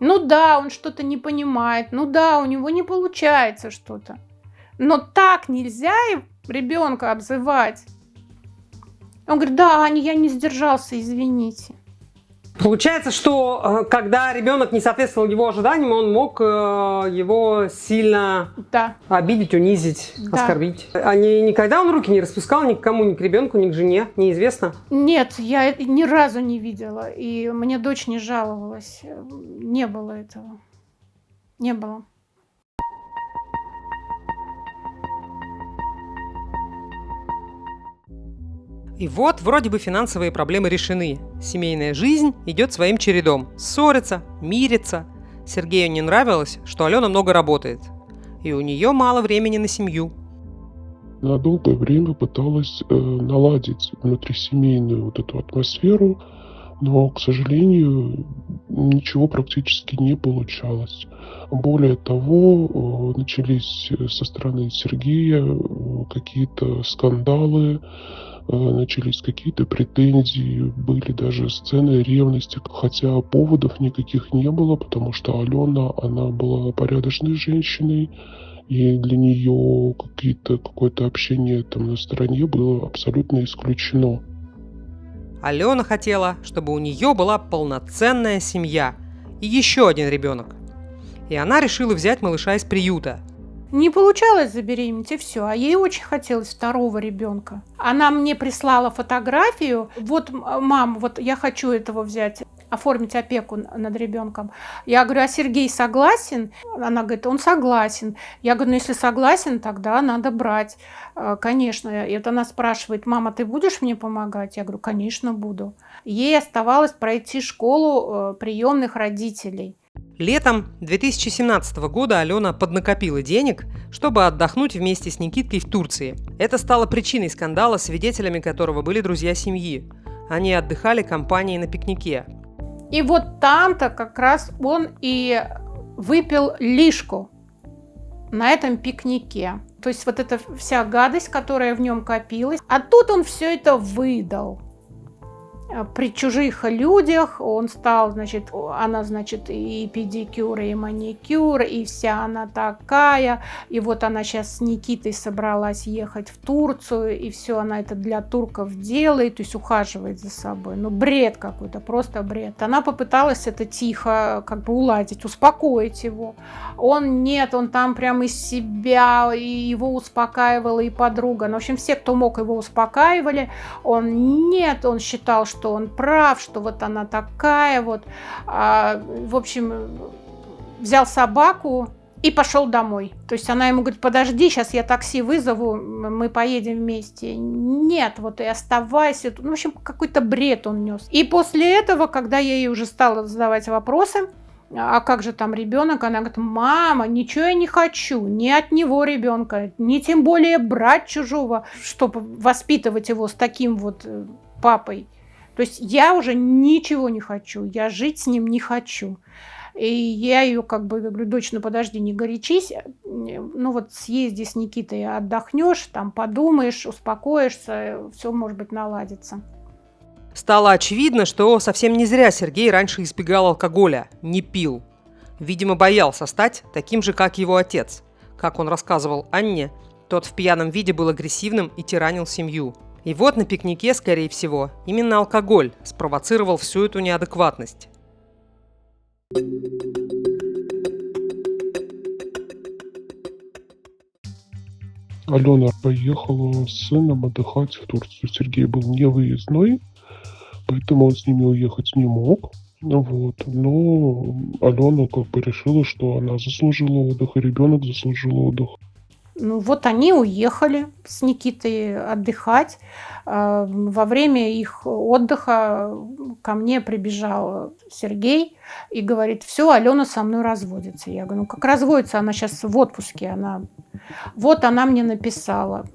Ну да, он что-то не понимает. Ну да, у него не получается что-то. Но так нельзя ребенка обзывать. Он говорит, да, Аня, я не сдержался, извините. Получается, что когда ребенок не соответствовал его ожиданиям, он мог его сильно обидеть, унизить, оскорбить. А никогда он руки не распускал никому, ни к ребенку, ни к жене, неизвестно? Нет, я ни разу не видела. И мне дочь не жаловалась. Не было этого. Не было. И вот, вроде бы финансовые проблемы решены. Семейная жизнь идет своим чередом. Ссорится, мирится. Сергею не нравилось, что Алена много работает. И у нее мало времени на семью. Она долгое время пыталась наладить внутрисемейную вот эту атмосферу, но, к сожалению, ничего практически не получалось. Более того, начались со стороны Сергея какие-то скандалы, начались какие-то претензии, были даже сцены ревности, хотя поводов никаких не было, потому что Алена, она была порядочной женщиной, и для нее какое-то общение там на стороне было абсолютно исключено. Алена хотела, чтобы у нее была полноценная семья и еще один ребенок. И она решила взять малыша из приюта. Не получалось забеременеть, и все. А ей очень хотелось второго ребенка. Она мне прислала фотографию. Вот, мам, вот я хочу этого взять, оформить опеку над ребенком. Я говорю, а Сергей согласен? Она говорит, он согласен. Я говорю, ну если согласен, тогда надо брать. Конечно. И вот она спрашивает, мама, ты будешь мне помогать? Я говорю, конечно, буду. Ей оставалось пройти школу приемных родителей. Летом 2017 года Алена поднакопила денег, чтобы отдохнуть вместе с Никиткой в Турции. Это стало причиной скандала, свидетелями которого были друзья семьи. Они отдыхали компанией на пикнике. И вот там-то как раз он и выпил лишку на этом пикнике. То есть вот эта вся гадость, которая в нем копилась. А тут он все это выдал. При чужих людях он стал, значит, она, значит, и педикюр, и маникюр, и вся она такая. И вот она сейчас с Никитой собралась ехать в Турцию, и все она это для турков делает, то есть ухаживает за собой. Ну, бред какой-то, просто бред. Она попыталась это тихо как бы уладить, успокоить его. Он нет, он там прям из себя, и его успокаивала и подруга. Ну, в общем, все, кто мог, его успокаивали. Он нет, он считал, что он прав, что вот она такая вот. В общем, взял собаку и пошел домой. То есть она ему говорит, подожди, сейчас я такси вызову, мы поедем вместе. Нет, вот и оставайся. Ну, в общем, какой-то бред он нес. И после этого, когда я ей уже стала задавать вопросы, а как же там ребенок? Она говорит, мама, ничего я не хочу, ни от него ребенка, ни тем более брать чужого, чтобы воспитывать его с таким вот папой. То есть я уже ничего не хочу, я жить с ним не хочу. И я ее как бы говорю: дочь, ну подожди, не горячись, ну вот съезди с Никитой, отдохнешь, там подумаешь, успокоишься, все, может быть, наладится. Стало очевидно, что совсем не зря Сергей раньше избегал алкоголя, не пил. Видимо, боялся стать таким же, как его отец. Как он рассказывал Анне, тот в пьяном виде был агрессивным и тиранил семью. И вот на пикнике, скорее всего, именно алкоголь спровоцировал всю эту неадекватность. Алена поехала с сыном отдыхать в Турцию. Сергей был не выездной, поэтому он с ними уехать не мог. Вот. Но Алена как бы решила, что она заслужила отдых, и ребенок заслужил отдых. Ну вот они уехали с Никитой отдыхать. Во время их отдыха ко мне прибежал Сергей и говорит: все, Алена со мной разводится. Я говорю: ну как разводится, она сейчас в отпуске. Вот она мне написала.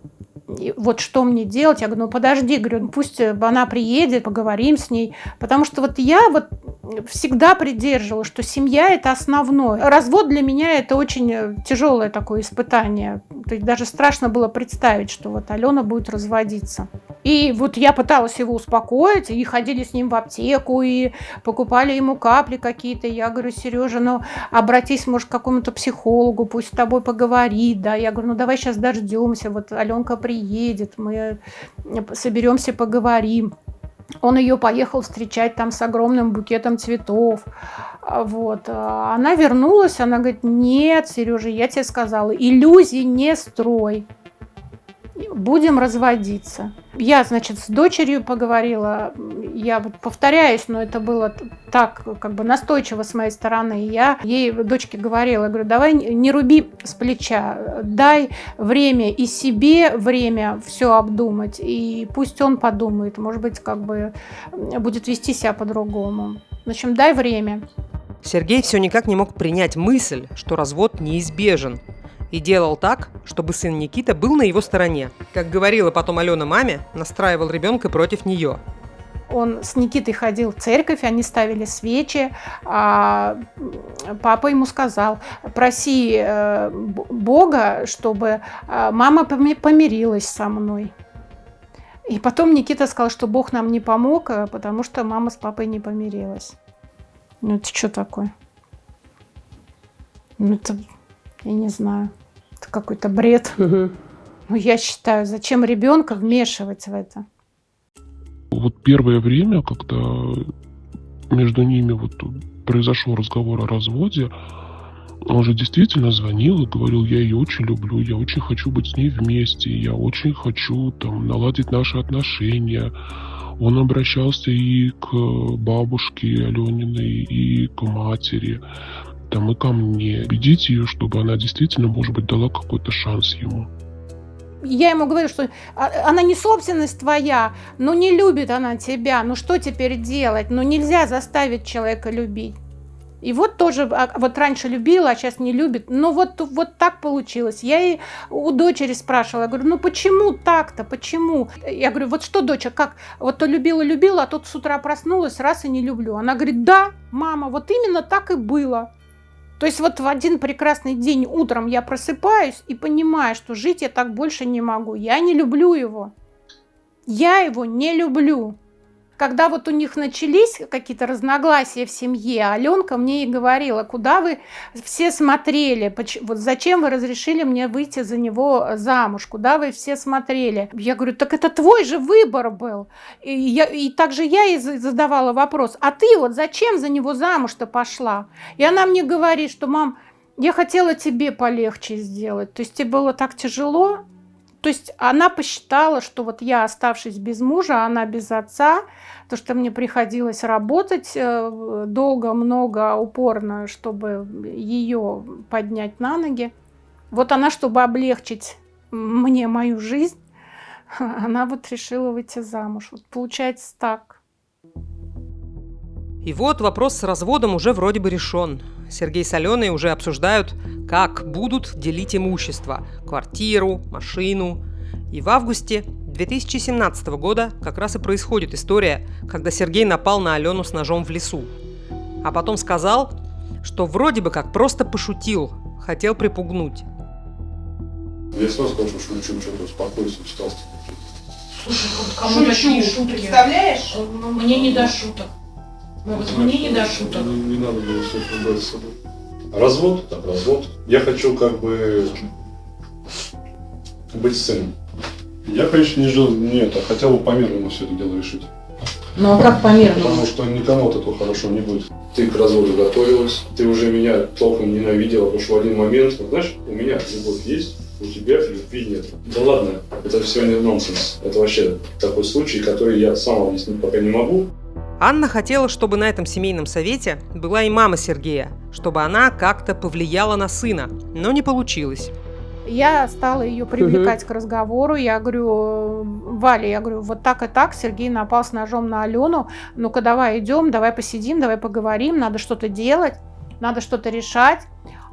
И вот что мне делать? Я говорю: ну подожди, говорю, пусть она приедет, поговорим с ней. Потому что вот я вот всегда придерживалась, что семья – это основное. Развод для меня – это очень тяжелое такое испытание. То есть даже страшно было представить, что вот Алена будет разводиться. И вот я пыталась его успокоить, и ходили с ним в аптеку, и покупали ему капли какие-то. Я говорю: Сережа, ну обратись, может, к какому-то психологу, пусть с тобой поговорит. Да? Я говорю: ну давай сейчас дождемся, вот Аленка приедет, мы соберемся, поговорим. Он ее поехал встречать там с огромным букетом цветов. Вот. Она вернулась, она говорит: нет, Сережа, я тебе сказала, иллюзий не строй. Будем разводиться. Я, значит, с дочерью поговорила. Я вот повторяюсь, но это было так как бы настойчиво с моей стороны. Я ей, дочке, говорила, говорю: давай не руби с плеча, дай время и себе время все обдумать, и пусть он подумает, может быть, как бы будет вести себя по-другому. В общем, дай время. Сергей все никак не мог принять мысль, что развод неизбежен. И делал так, чтобы сын Никита был на его стороне. Как говорила потом Алена маме, настраивал ребенка против нее. Он с Никитой ходил в церковь, они ставили свечи, а папа ему сказал: проси Бога, чтобы мама помирилась со мной. И потом Никита сказал, что Бог нам не помог, потому что мама с папой не помирилась. Ну это что такое? Ну это, я не знаю, это какой-то бред. Ну я считаю, зачем ребенка вмешивать в это? Вот первое время, когда между ними вот произошел разговор о разводе, он же действительно звонил и говорил: я ее очень люблю, я очень хочу быть с ней вместе, я очень хочу там наладить наши отношения. Он обращался и к бабушке Алениной, и к матери, там, и ко мне. Убедить ее, чтобы она действительно, может быть, дала какой-то шанс ему. Я ему говорю, что она не собственность твоя, но не любит она тебя, ну что теперь делать? Ну нельзя заставить человека любить. И вот тоже, вот раньше любила, а сейчас не любит. Ну вот так получилось. Я и у дочери спрашивала, я говорю: ну почему так-то, почему? Я говорю: вот что, доча, как? Вот то любила, а тут с утра проснулась, раз и не люблю. Она говорит: да, мама, вот именно так и было. То есть вот в один прекрасный день утром я просыпаюсь и понимаю, что жить я так больше не могу. Я не люблю его. Я его не люблю. Когда вот у них начались какие-то разногласия в семье, Аленка мне и говорила: куда вы все смотрели, вот зачем вы разрешили мне выйти за него замуж, куда вы все смотрели? Я говорю: так это твой же выбор был. И также я ей задавала вопрос: а ты вот зачем за него замуж-то пошла? И она мне говорит, что: мам, я хотела тебе полегче сделать, то есть тебе было так тяжело. То есть она посчитала, что вот я, оставшись без мужа, она без отца, то, что мне приходилось работать долго, много, упорно, чтобы ее поднять на ноги. Вот она, чтобы облегчить мне мою жизнь, она вот решила выйти замуж. Вот получается так. И вот вопрос с разводом уже вроде бы решен. Сергей с Аленой уже обсуждают, как будут делить имущество – квартиру, машину. И в августе 2017 года как раз и происходит история, когда Сергей напал на Алену с ножом в лесу. А потом сказал, что вроде бы как просто пошутил, хотел припугнуть. Я сразу сказал, что шучу, что-то успокойся, устал. Слушай, вот кому такие шутки? Представляешь? Мне не до шуток. Мне не до шуток. Не надо было все это брать с собой. Развод, так развод. Я хочу как бы быть сыном. Я, конечно, не жил, нет, а хотел бы по-мирному все это дело решить. Ну а как по-мирному? Потому что никому от этого хорошо не будет. Ты к разводу готовилась, ты уже меня толком ненавидела, потому что в один момент, вот, знаешь, у меня любовь есть, у тебя любви нет. Да ладно, это все не нонсенс. Это вообще такой случай, который я сам объяснить пока не могу. Анна хотела, чтобы на этом семейном совете была и мама Сергея, чтобы она как-то повлияла на сына, но не получилось. Я стала ее привлекать к разговору. Я говорю, Валя, я говорю, вот так и так Сергей напал с ножом на Алену. Ну-ка давай идем, давай посидим, давай поговорим, надо что-то делать, надо что-то решать.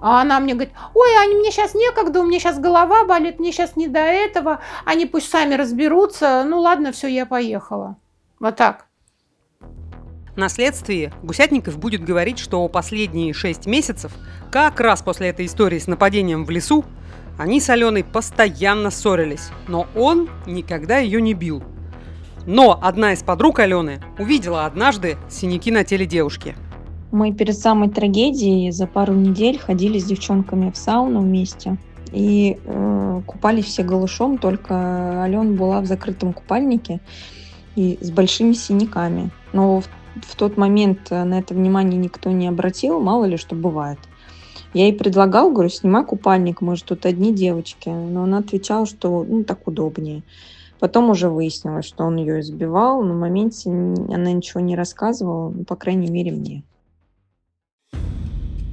А она мне говорит, ой, Аня, мне сейчас некогда, у меня сейчас голова болит, мне сейчас не до этого, они пусть сами разберутся. Ну ладно, все, я поехала. Вот так. На следствии Гусятников будет говорить, что последние 6 месяцев, как раз после этой истории с нападением в лесу, они с Аленой постоянно ссорились, но он никогда ее не бил. Но одна из подруг Алены увидела однажды синяки на теле девушки. Мы перед самой трагедией за пару недель ходили с девчонками в сауну вместе и купались все голышом, только Алена была в закрытом купальнике и с большими синяками. Но в тот момент на это внимание никто не обратил, мало ли что бывает. Я ей предлагал, говорю, снимай купальник, мы же тут одни девочки. Но она отвечала, что так удобнее. Потом уже выяснилось, что он ее избивал. На моменте она ничего не рассказывала, по крайней мере, мне.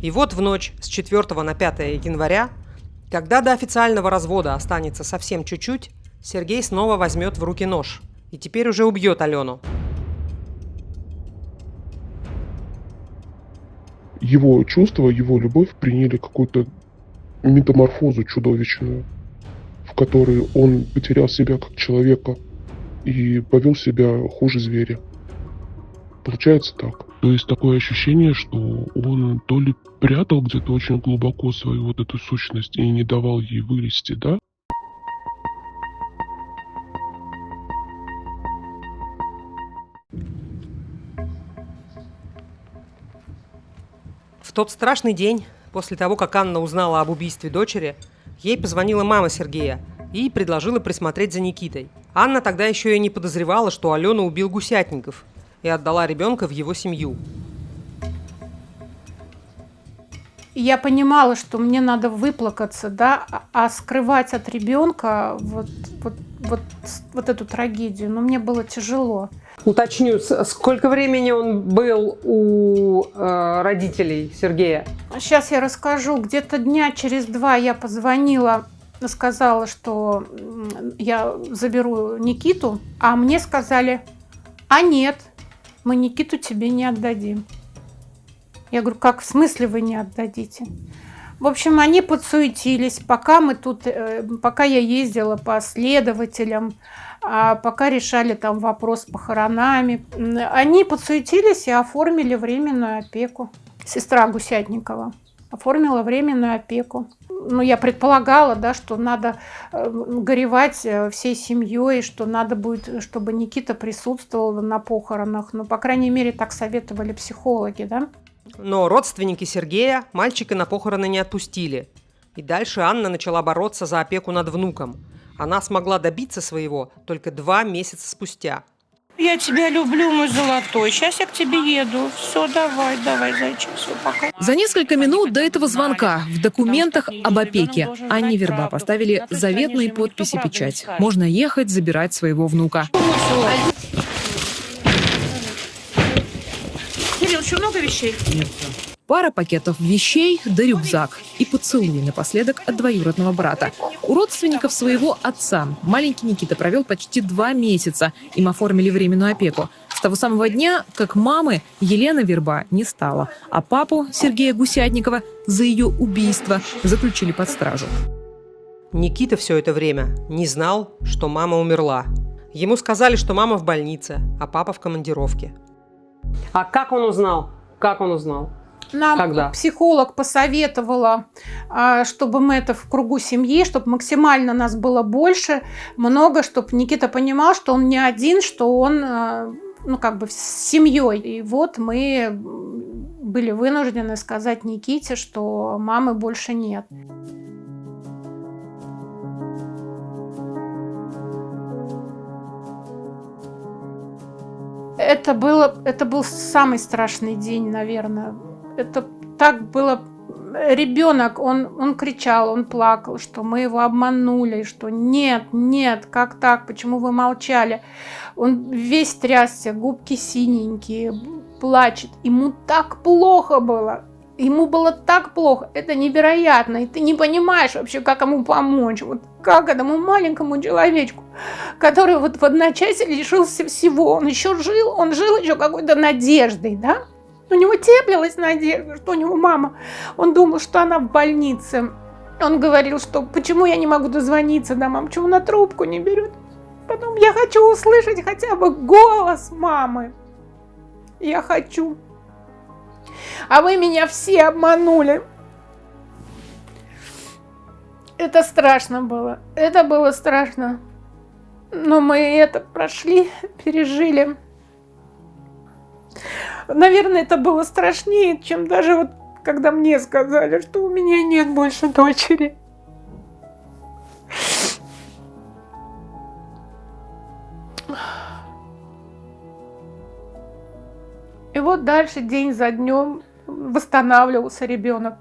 И вот в ночь с 4 на 5 января, когда до официального развода останется совсем чуть-чуть, Сергей снова возьмет в руки нож и теперь уже убьет Алену. Его чувства, его любовь приняли какую-то метаморфозу чудовищную, в которой он потерял себя как человека и повел себя хуже зверя. Получается так. То есть такое ощущение, что он то ли прятал где-то очень глубоко свою вот эту сущность и не давал ей вылезти, да? В тот страшный день, после того, как Анна узнала об убийстве дочери, ей позвонила мама Сергея и предложила присмотреть за Никитой. Анна тогда еще и не подозревала, что Алену убил Гусятников, и отдала ребенка в его семью. Я понимала, что мне надо выплакаться, да, а скрывать от ребенка вот эту трагедию, но мне было тяжело. Уточню, сколько времени он был у родителей Сергея? Сейчас я расскажу. Где-то дня через 2 я позвонила, сказала, что я заберу Никиту, а мне сказали, а нет, мы Никиту тебе не отдадим. Я говорю, как в смысле вы не отдадите? В общем, они подсуетились, пока я ездила по следователям, пока решали там вопрос с похоронами. Они подсуетились и оформили временную опеку. Сестра Гусятникова оформила временную опеку. Ну, я предполагала, да, что надо горевать всей семьей, что надо будет, чтобы Никита присутствовал на похоронах. Ну, по крайней мере, так советовали психологи, да. Но родственники Сергея мальчика на похороны не отпустили. И дальше Анна начала бороться за опеку над внуком. Она смогла добиться своего только 2 месяца спустя. Я тебя люблю, мой золотой. Сейчас я к тебе еду. Все, давай, зайчик, все, пока. За несколько минут до этого звонка в документах об опеке Анне Верба поставили заветные подписи и печать. Можно ехать забирать своего внука. Кирилл, еще много вещей? Нет. Пара пакетов вещей да рюкзак. И поцелуй напоследок от двоюродного брата. У родственников своего отца маленький Никита провел почти 2 месяца. Им оформили временную опеку. С того самого дня, как мамы Елена Верба не стало, а папу Сергея Гусятникова за ее убийство заключили под стражу. Никита все это время не знал, что мама умерла. Ему сказали, что мама в больнице, а папа в командировке. А как он узнал? Нам Когда? психолог посоветовала, чтобы мы это в кругу семьи, чтобы максимально нас было больше, много, чтобы Никита понимал, что он не один, что он, ну, как бы с семьей. И вот мы были вынуждены сказать Никите, что мамы больше нет. Это был самый страшный день, наверное. Это так было. Ребенок, он кричал, он плакал, что мы его обманули, что нет, как так, почему вы молчали? Он весь трясся, губки синенькие, плачет. Ему так плохо было. Ему было так плохо, это невероятно, и ты не понимаешь вообще, как ему помочь, вот как этому маленькому человечку, который вот в одночасье лишился всего, он жил еще какой-то надеждой, да? У него теплилась надежда, что у него мама, он думал, что она в больнице, он говорил, что почему я не могу дозвониться до мамы, почему она трубку не берет, потом я хочу услышать хотя бы голос мамы, я хочу. А вы меня все обманули. Это страшно было. Это было страшно. Но мы это прошли, пережили. Наверное, это было страшнее, чем даже вот когда мне сказали, что у меня нет больше дочери. И вот дальше день за днем восстанавливался ребенок.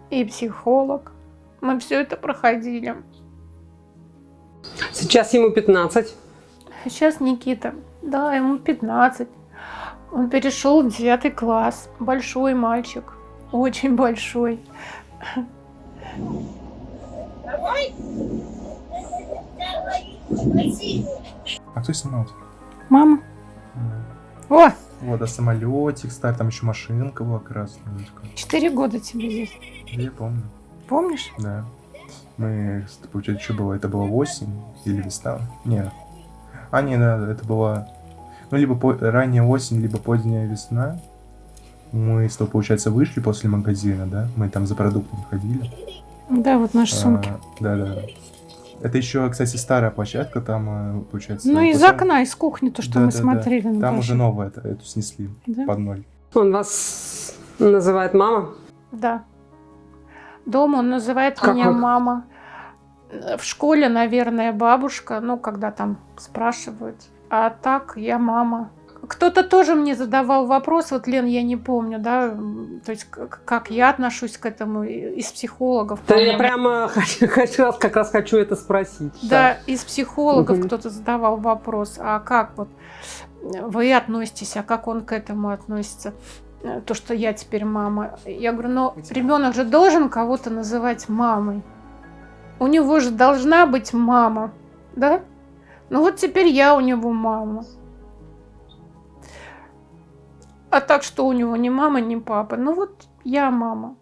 И психолог. Мы все это проходили. Сейчас ему 15. Сейчас Никита, да, ему 15. Он перешел в 9 класс. Большой мальчик. Очень большой. А кто снимал? Мама. О! Вот, а самолетик старый, там еще машинка была красная. 4 года тебе есть. Я помню. Помнишь? Да. Мы, получается, что было? Это была осень или весна? Нет. Не, да, это была, ну, либо ранняя осень, либо поздняя весна. Мы с тобой, получается, вышли после магазина, да? Мы там за продуктами ходили. Да, вот наши сумки. Да. Это еще, кстати, старая площадка, там, получается... Ну, из окна, из кухни, то, что мы смотрели. Да. Там уже новое, эту снесли, да? Под ноль. Он вас называет мама? Да. Дома он называет меня мама. В школе, наверное, бабушка, ну, когда там спрашивают. А так я мама. Кто-то тоже мне задавал вопрос, вот, Лен, я не помню, да, то есть как я отношусь к этому из психологов. Да, я прямо как раз хочу это спросить. Да, из психологов кто-то задавал вопрос, а как вот вы относитесь, а как он к этому относится, то, что я теперь мама. Я говорю, но ребенок же должен кого-то называть мамой. У него же должна быть мама, да? Ну вот теперь я у него мама. А так, что у него ни мама, ни папа. Ну вот я мама.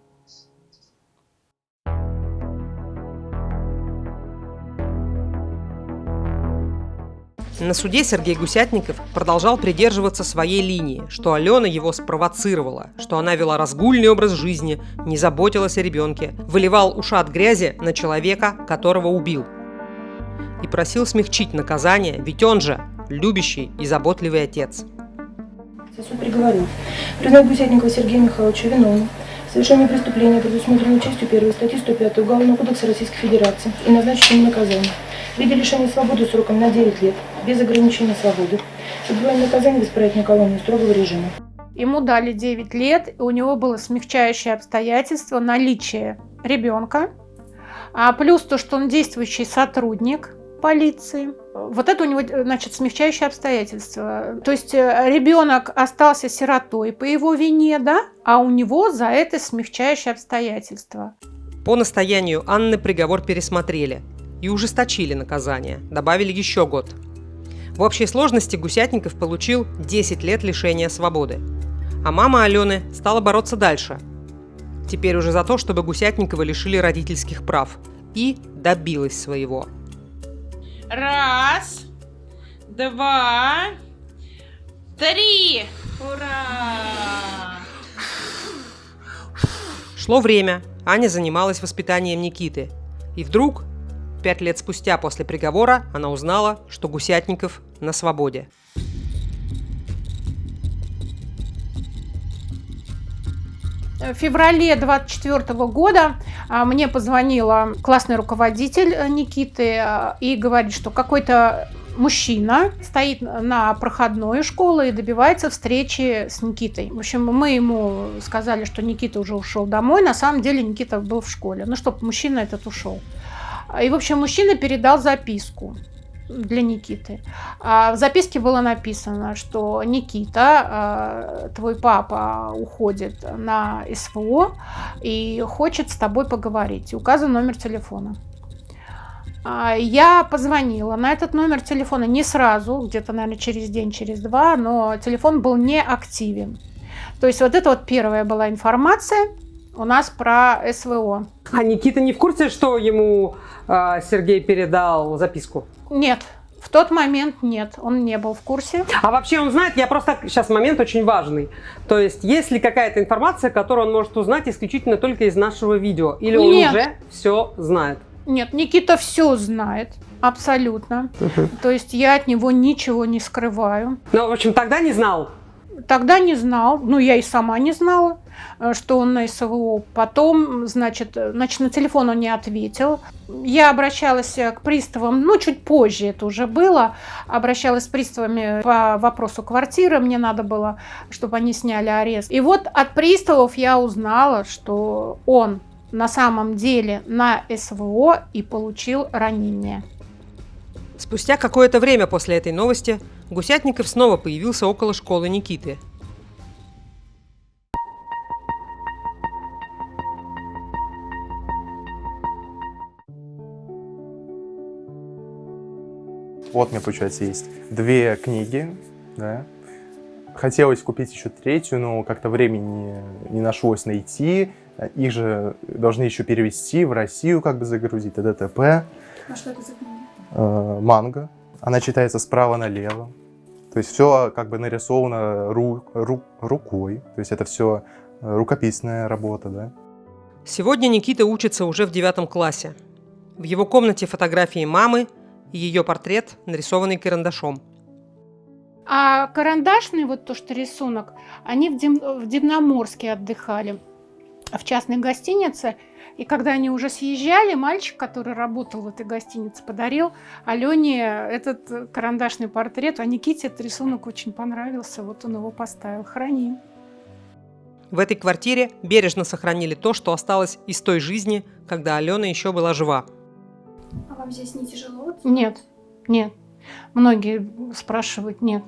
На суде Сергей Гусятников продолжал придерживаться своей линии, что Алена его спровоцировала, что она вела разгульный образ жизни, не заботилась о ребенке, выливал ушат грязи на человека, которого убил. И просил смягчить наказание, ведь он же любящий и заботливый отец. Суд приговорил признать Гусятникова Сергея Михайловича виновным в совершении преступления, предусмотренного частью 1 статьи 105 Уголовного кодекса Российской Федерации, и назначить ему наказание в виде лишения свободы сроком на 9 лет, без ограничения свободы, с отбыванием наказания в исправительной колонии строгого режима. Ему дали 9 лет, и у него было смягчающее обстоятельство наличие ребенка, плюс то, что он действующий сотрудник полиции. Вот это у него, значит, смягчающее обстоятельство. То есть ребенок остался сиротой по его вине, да, а у него за это смягчающее обстоятельство. По настоянию Анны приговор пересмотрели и ужесточили наказание, добавили еще год. В общей сложности Гусятников получил 10 лет лишения свободы. А мама Алены стала бороться дальше. Теперь уже за то, чтобы Гусятникова лишили родительских прав. И добилась своего. 1, 2, 3. Ура! Шло время, Аня занималась воспитанием Никиты. И вдруг, 5 лет спустя после приговора, она узнала, что Гусятников на свободе. В феврале 24 года мне позвонила классный руководитель Никиты и говорит, что какой-то мужчина стоит на проходной школы и добивается встречи с Никитой. В общем, мы ему сказали, что Никита уже ушел домой. На самом деле Никита был в школе. Ну, чтобы мужчина этот ушел. И, в общем, мужчина передал записку для Никиты. В записке было написано, что Никита, твой папа, уходит на СВО и хочет с тобой поговорить. И указан номер телефона. Я позвонила на этот номер телефона не сразу, где-то, наверное, через день, через два, но телефон был не активен. То есть вот это вот первая была информация у нас про СВО. А Никита не в курсе, что ему Сергей передал записку? Нет. В тот момент нет, он не был в курсе. А вообще он знает, я просто сейчас момент очень важный. То есть есть ли какая-то информация, которую он может узнать исключительно только из нашего видео? Или он уже все знает? Нет, Никита все знает, абсолютно. То есть я от него ничего не скрываю. Ну, в общем, тогда не знал? Тогда не знал, ну я и сама не знала, что он на СВО. Потом, значит, на телефон он не ответил. Я обращалась к приставам, ну чуть позже это уже было, обращалась с приставами по вопросу квартиры, мне надо было, чтобы они сняли арест. И вот от приставов я узнала, что он на самом деле на СВО и получил ранение. Спустя какое-то время после этой новости Гусятников снова появился около школы Никиты. Вот у меня, получается, есть 2 книги, да. Хотелось купить еще 3, но как-то времени не нашлось найти. Их же должны еще перевести в Россию, как бы загрузить, ТДТП. А что это за книга? Манга. Она читается справа налево. То есть все как бы нарисовано рукой. То есть это все рукописная работа, да. Сегодня Никита учится уже в 9 классе. В его комнате фотографии мамы и ее портрет, нарисованный карандашом. А карандашный, вот то, что рисунок, они в Дивноморске отдыхали, в частной гостинице. И когда они уже съезжали, мальчик, который работал в этой гостинице, подарил Алене этот карандашный портрет. А Никите этот рисунок очень понравился. Вот он его поставил. Храни. В этой квартире бережно сохранили то, что осталось из той жизни, когда Алена еще была жива. А вам здесь не тяжело? Нет, нет. Многие спрашивают, нет.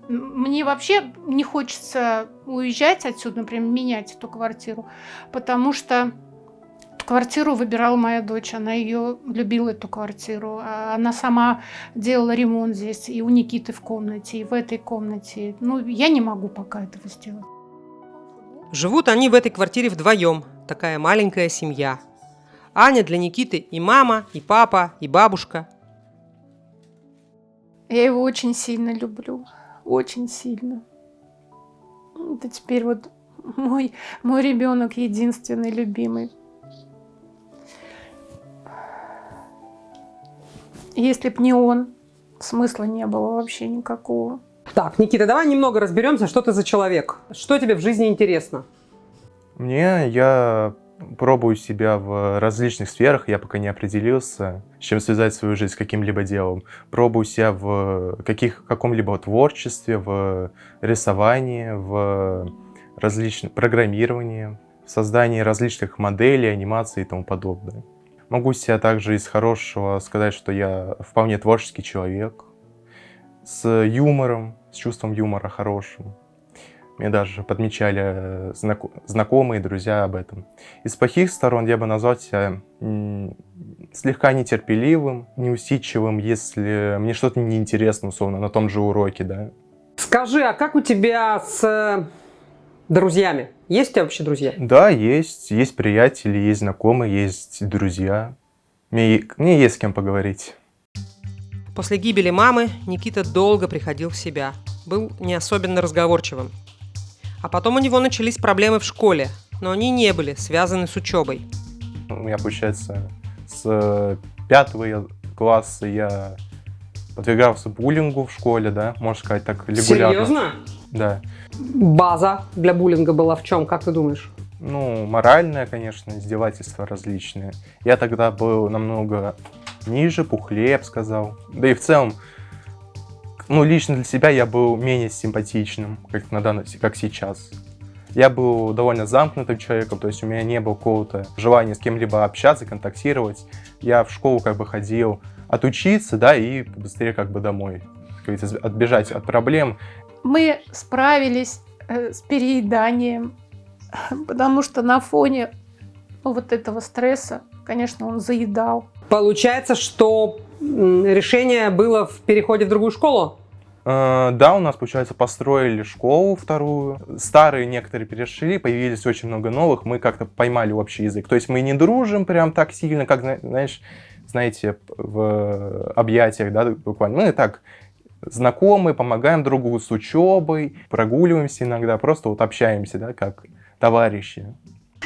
Мне вообще не хочется уезжать отсюда, например, менять эту квартиру, потому что квартиру выбирала моя дочь, она ее любила, эту квартиру. Она сама делала ремонт здесь, и у Никиты в комнате, и в этой комнате. Ну, я не могу пока этого сделать. Живут они в этой квартире вдвоем, такая маленькая семья. Аня для Никиты и мама, и папа, и бабушка. Я его очень сильно люблю, очень сильно. Это теперь вот мой ребенок единственный, любимый. Если б не он, смысла не было вообще никакого. Так, Никита, давай немного разберемся, что ты за человек. Что тебе в жизни интересно? Я пробую себя в различных сферах, я пока не определился, с чем связать свою жизнь, с каким-либо делом. Пробую себя в каком-либо творчестве, в рисовании, в различном программировании, в создании различных моделей, анимаций и тому подобное. Могу себя также из хорошего сказать, что я вполне творческий человек, с юмором, с чувством юмора хорошим. Мне даже подмечали знакомые, друзья об этом. Из плохих сторон я бы назвал себя слегка нетерпеливым, неусидчивым, если мне что-то неинтересно, условно, на том же уроке, да. Скажи, а как у тебя с друзьями? Есть у тебя вообще друзья? Да, есть. Есть приятели, есть знакомые, есть друзья. Мне есть с кем поговорить. После гибели мамы Никита долго приходил в себя. Был не особенно разговорчивым. А потом у него начались проблемы в школе. но они не были связаны с учебой. У меня, получается, с 5 класса я подвергался буллингу в школе, да, можно сказать так, регулярно. Серьезно? Да. База для буллинга была в чем, как ты думаешь? Ну, моральное, конечно, издевательства различные. Я тогда был намного ниже, пухлее, я бы сказал. Да и в целом, ну, лично для себя я был менее симпатичным, как сейчас. Я был довольно замкнутым человеком, то есть у меня не было какого-то желания с кем-либо общаться, контактировать. Я в школу как бы ходил отучиться, да, и быстрее как бы домой, как говорится, отбежать от проблем. Мы справились с перееданием, потому что на фоне вот этого стресса, конечно, он заедал. Получается, что решение было в переходе в другую школу? Да, у нас, получается, построили школу вторую. Старые некоторые перешли, появились очень много новых. Мы как-то поймали общий язык. То есть мы не дружим прям так сильно, как, знаете, в объятиях, да, буквально. Мы так знакомы, помогаем друг другу с учебой, прогуливаемся иногда, просто вот общаемся, да, как товарищи.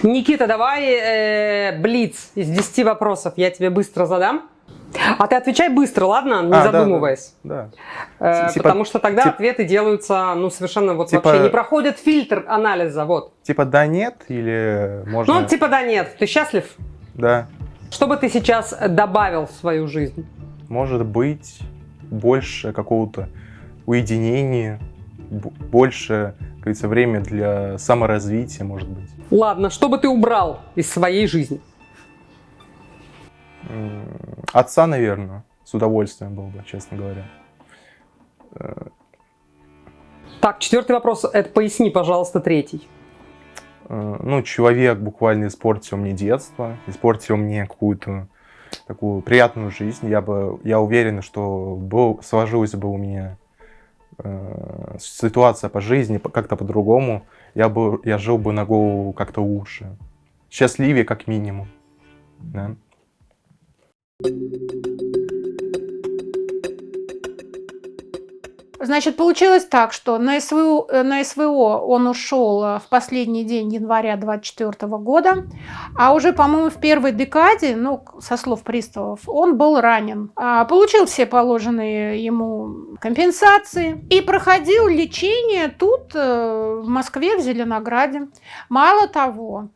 Никита, давай блиц из 10 вопросов я тебе быстро задам. А ты отвечай быстро, ладно? Не задумываясь. Да. Потому что тогда ответы делаются, ну, совершенно вот вообще не проходят фильтр анализа, вот. Типа да, нет, или можно... Ну, типа да, нет. Ты счастлив? Да. Что бы ты сейчас добавил в свою жизнь? Может быть, больше какого-то уединения, больше, как говорится, время для саморазвития, может быть. Ладно, что бы ты убрал из своей жизни? Отца, наверное, с удовольствием был бы, честно говоря. Так, 4-й вопрос, это поясни, пожалуйста, 3-й. Ну, человек буквально испортил мне детство, испортил мне какую-то такую приятную жизнь. Я уверен, что сложилась бы у меня ситуация по жизни как-то по-другому. Я жил бы на голову как-то лучше. Счастливее, как минимум. Да? Значит, получилось так, что на СВО он ушел в последний день января 24 года, а уже, по-моему, в первой декаде, ну, со слов приставов, он был ранен. Получил все положенные ему компенсации и проходил лечение тут, в Москве, в Зеленограде. Мало того,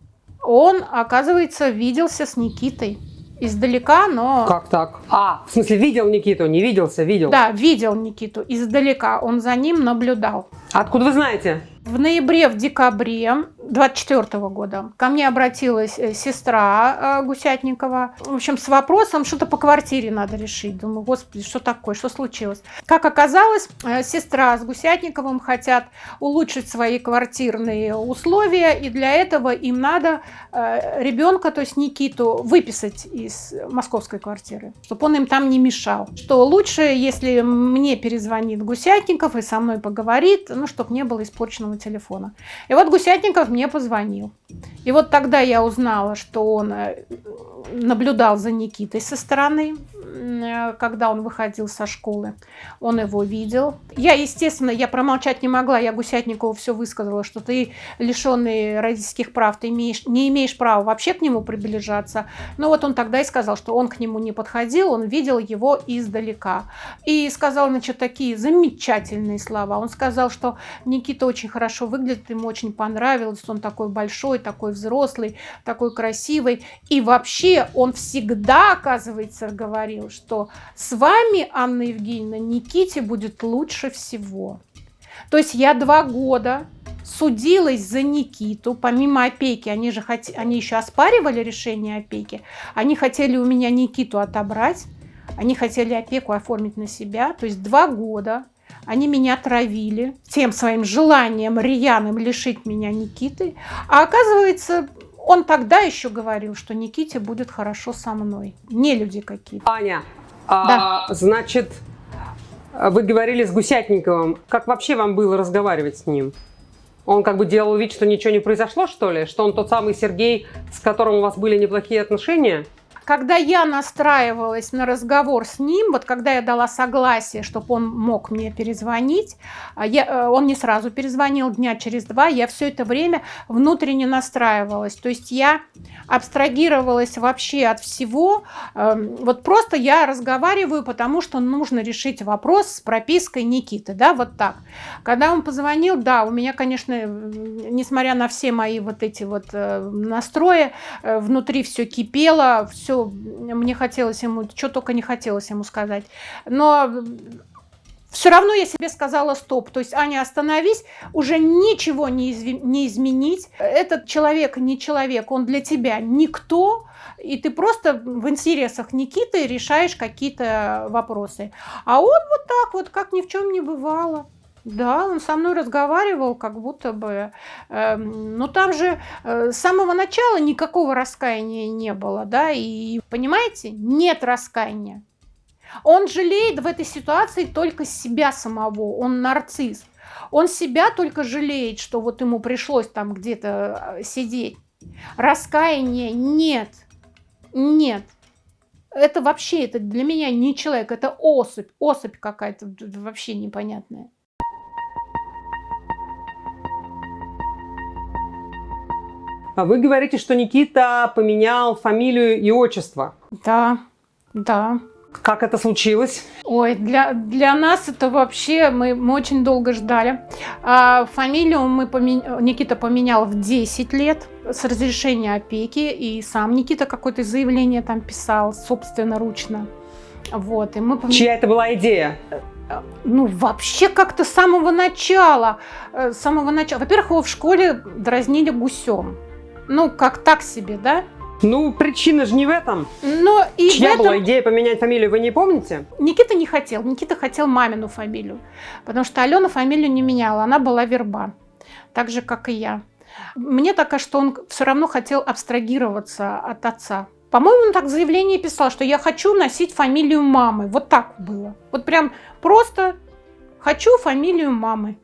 он, оказывается, виделся с Никитой. Издалека, но... Как так? В смысле, видел Никиту, не виделся, видел? Да, видел Никиту издалека, он за ним наблюдал. Откуда вы знаете? В ноябре, в декабре 24 года ко мне обратилась сестра Гусятникова, в общем, с вопросом, что-то по квартире надо решить. Думаю, господи, что такое, что случилось? Как оказалось, сестра с Гусятниковым хотят улучшить свои квартирные условия, и для этого им надо ребенка, то есть Никиту, выписать из московской квартиры, чтобы он им там не мешал. Что лучше, если мне перезвонит Гусятников и со мной поговорит, ну, чтобы не было испорченного телефона. И вот Гусятников мне позвонил. И вот тогда я узнала, что он наблюдал за Никитой со стороны, когда он выходил со школы. Он его видел. Я, естественно, я промолчать не могла. Я Гусятникову все высказала, что ты, лишенный родительских прав, ты не имеешь права вообще к нему приближаться. Но вот он тогда и сказал, что он к нему не подходил, он видел его издалека. И сказал, значит, такие замечательные слова. Он сказал, что Никита очень хорошо выглядит, ему очень понравилось, он такой большой, такой взрослый, такой красивый. И вообще он всегда, оказывается, говорил, что с вами, Анна Евгеньевна, Никите будет лучше всего. То есть я 2 года судилась за Никиту, помимо опеки, они еще оспаривали решение опеки, они хотели у меня Никиту отобрать, они хотели опеку оформить на себя, то есть 2 года они меня травили тем своим желанием рьяным лишить меня Никиты, а оказывается, он тогда еще говорил, что Никите будет хорошо со мной. Не люди какие-то. Аня, да. Значит, вы говорили с Гусятниковым. Как вообще вам было разговаривать с ним? Он как бы делал вид, что ничего не произошло, что ли? Что он тот самый Сергей, с которым у вас были неплохие отношения? когда я настраивалась на разговор с ним, вот когда я дала согласие, чтобы он мог мне перезвонить, он не сразу перезвонил, дня через 2, я все это время внутренне настраивалась. То есть я абстрагировалась вообще от всего. Вот просто я разговариваю, потому что нужно решить вопрос с пропиской Никиты, да, вот так. Когда он позвонил, да, у меня, конечно, несмотря на все мои вот эти вот настрои, внутри все кипело, все, мне хотелось ему, что только не хотелось ему сказать. Но все равно я себе сказала стоп. То есть, Аня, остановись, уже ничего не изменить. Этот человек не человек, он для тебя никто. И ты просто в интересах Никиты решаешь какие-то вопросы. А он вот так вот, как ни в чем не бывало. Да, он со мной разговаривал, как будто бы, но там же с самого начала никакого раскаяния не было, да, и понимаете, нет раскаяния. Он жалеет в этой ситуации только себя самого, он нарцисс. Он себя только жалеет, что вот ему пришлось там где-то сидеть. Раскаяния нет, нет. Это вообще, это для меня не человек, это особь какая-то вообще непонятная. Вы говорите, что Никита поменял фамилию и отчество. Да, да. Как это случилось? Ой, для нас это вообще, мы очень долго ждали. Фамилию Никита поменял в 10 лет с разрешения опеки, и сам Никита какое-то заявление там писал собственноручно. Вот, и мы Чья это была идея? Ну, вообще как-то с самого начала. Во-первых, его в школе дразнили гусем. Ну, как так себе, да? Ну, причина же не в этом. Но и Чья была идея поменять фамилию, вы не помните? Никита не хотел. Никита хотел мамину фамилию. Потому что Алена фамилию не меняла. Она была Верба. Так же, как и я. Мне так кажется, что он все равно хотел абстрагироваться от отца. По-моему, он так в заявлении писал, что я хочу носить фамилию мамы. Вот так было. Вот прям просто хочу фамилию мамы.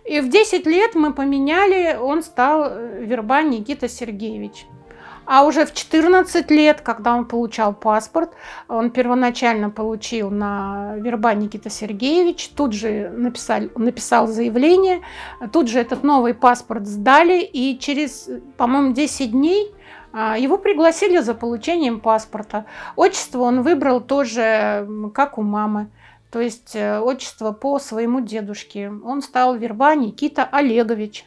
И в 10 лет мы поменяли, он стал Верба Никита Сергеевич. А уже в 14 лет, когда он получал паспорт, он первоначально получил на Верба Никита Сергеевич, тут же написал заявление, тут же этот новый паспорт сдали, и через, по-моему, 10 дней его пригласили за получением паспорта. Отчество он выбрал тоже, как у мамы. То есть отчество по своему дедушке. Он стал Верба Никита Олегович.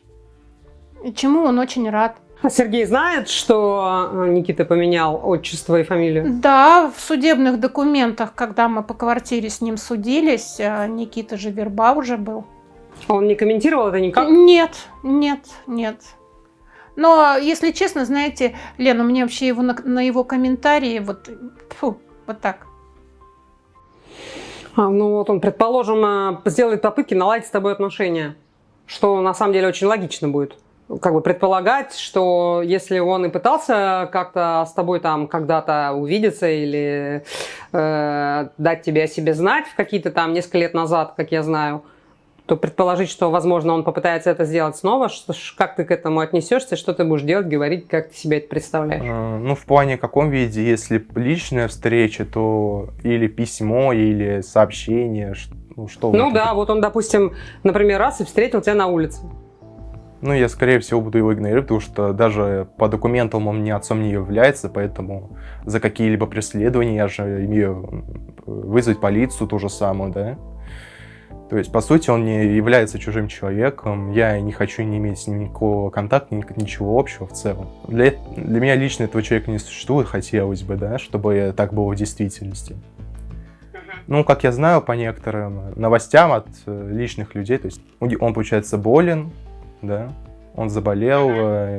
Чему он очень рад. А Сергей знает, что Никита поменял отчество и фамилию? Да, в судебных документах, когда мы по квартире с ним судились, Никита же Верба уже был. Он не комментировал это никак? Нет. Но, если честно, знаете, Лена, мне вообще на его комментарии вот так. Ну вот он, предположим, сделает попытки наладить с тобой отношения, что на самом деле очень логично будет. Как бы предполагать, что если он и пытался как-то с тобой там когда-то увидеться или дать тебе о себе знать в какие-то там несколько лет назад, как я знаю, то предположить, что, возможно, он попытается это сделать снова, как ты к этому отнесешься, что ты будешь делать, говорить, как ты себе это представляешь? Ну, в плане каком виде? Если личная встреча, то или письмо, или сообщение, что... Ну да, вот он, допустим, например, раз и встретил тебя на улице. Ну, я, скорее всего, буду его игнорировать, потому что даже по документам он мне отцом не является, поэтому за какие-либо преследования я же имею вызвать полицию ту же самую, да? То есть, по сути, он не является чужим человеком, я не хочу не иметь с ним никакого контакта, ничего общего в целом. Для меня лично этого человека не существует, хотелось бы, да, чтобы так было в действительности. Ну, как я знаю по некоторым новостям от личных людей, то есть он, получается, болен, да, он заболел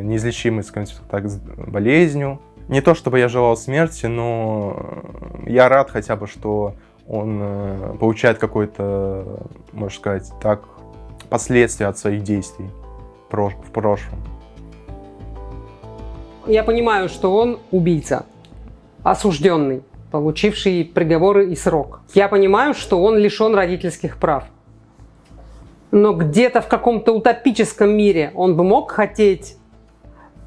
неизлечимой, скажем так, болезнью. Не то чтобы я желал смерти, но я рад хотя бы, что он получает какое-то, можно сказать так, последствия от своих действий в прошлом. Я понимаю, что он убийца, осужденный, получивший приговоры и срок. Я понимаю, что он лишен родительских прав. Но где-то в каком-то утопическом мире он бы мог хотеть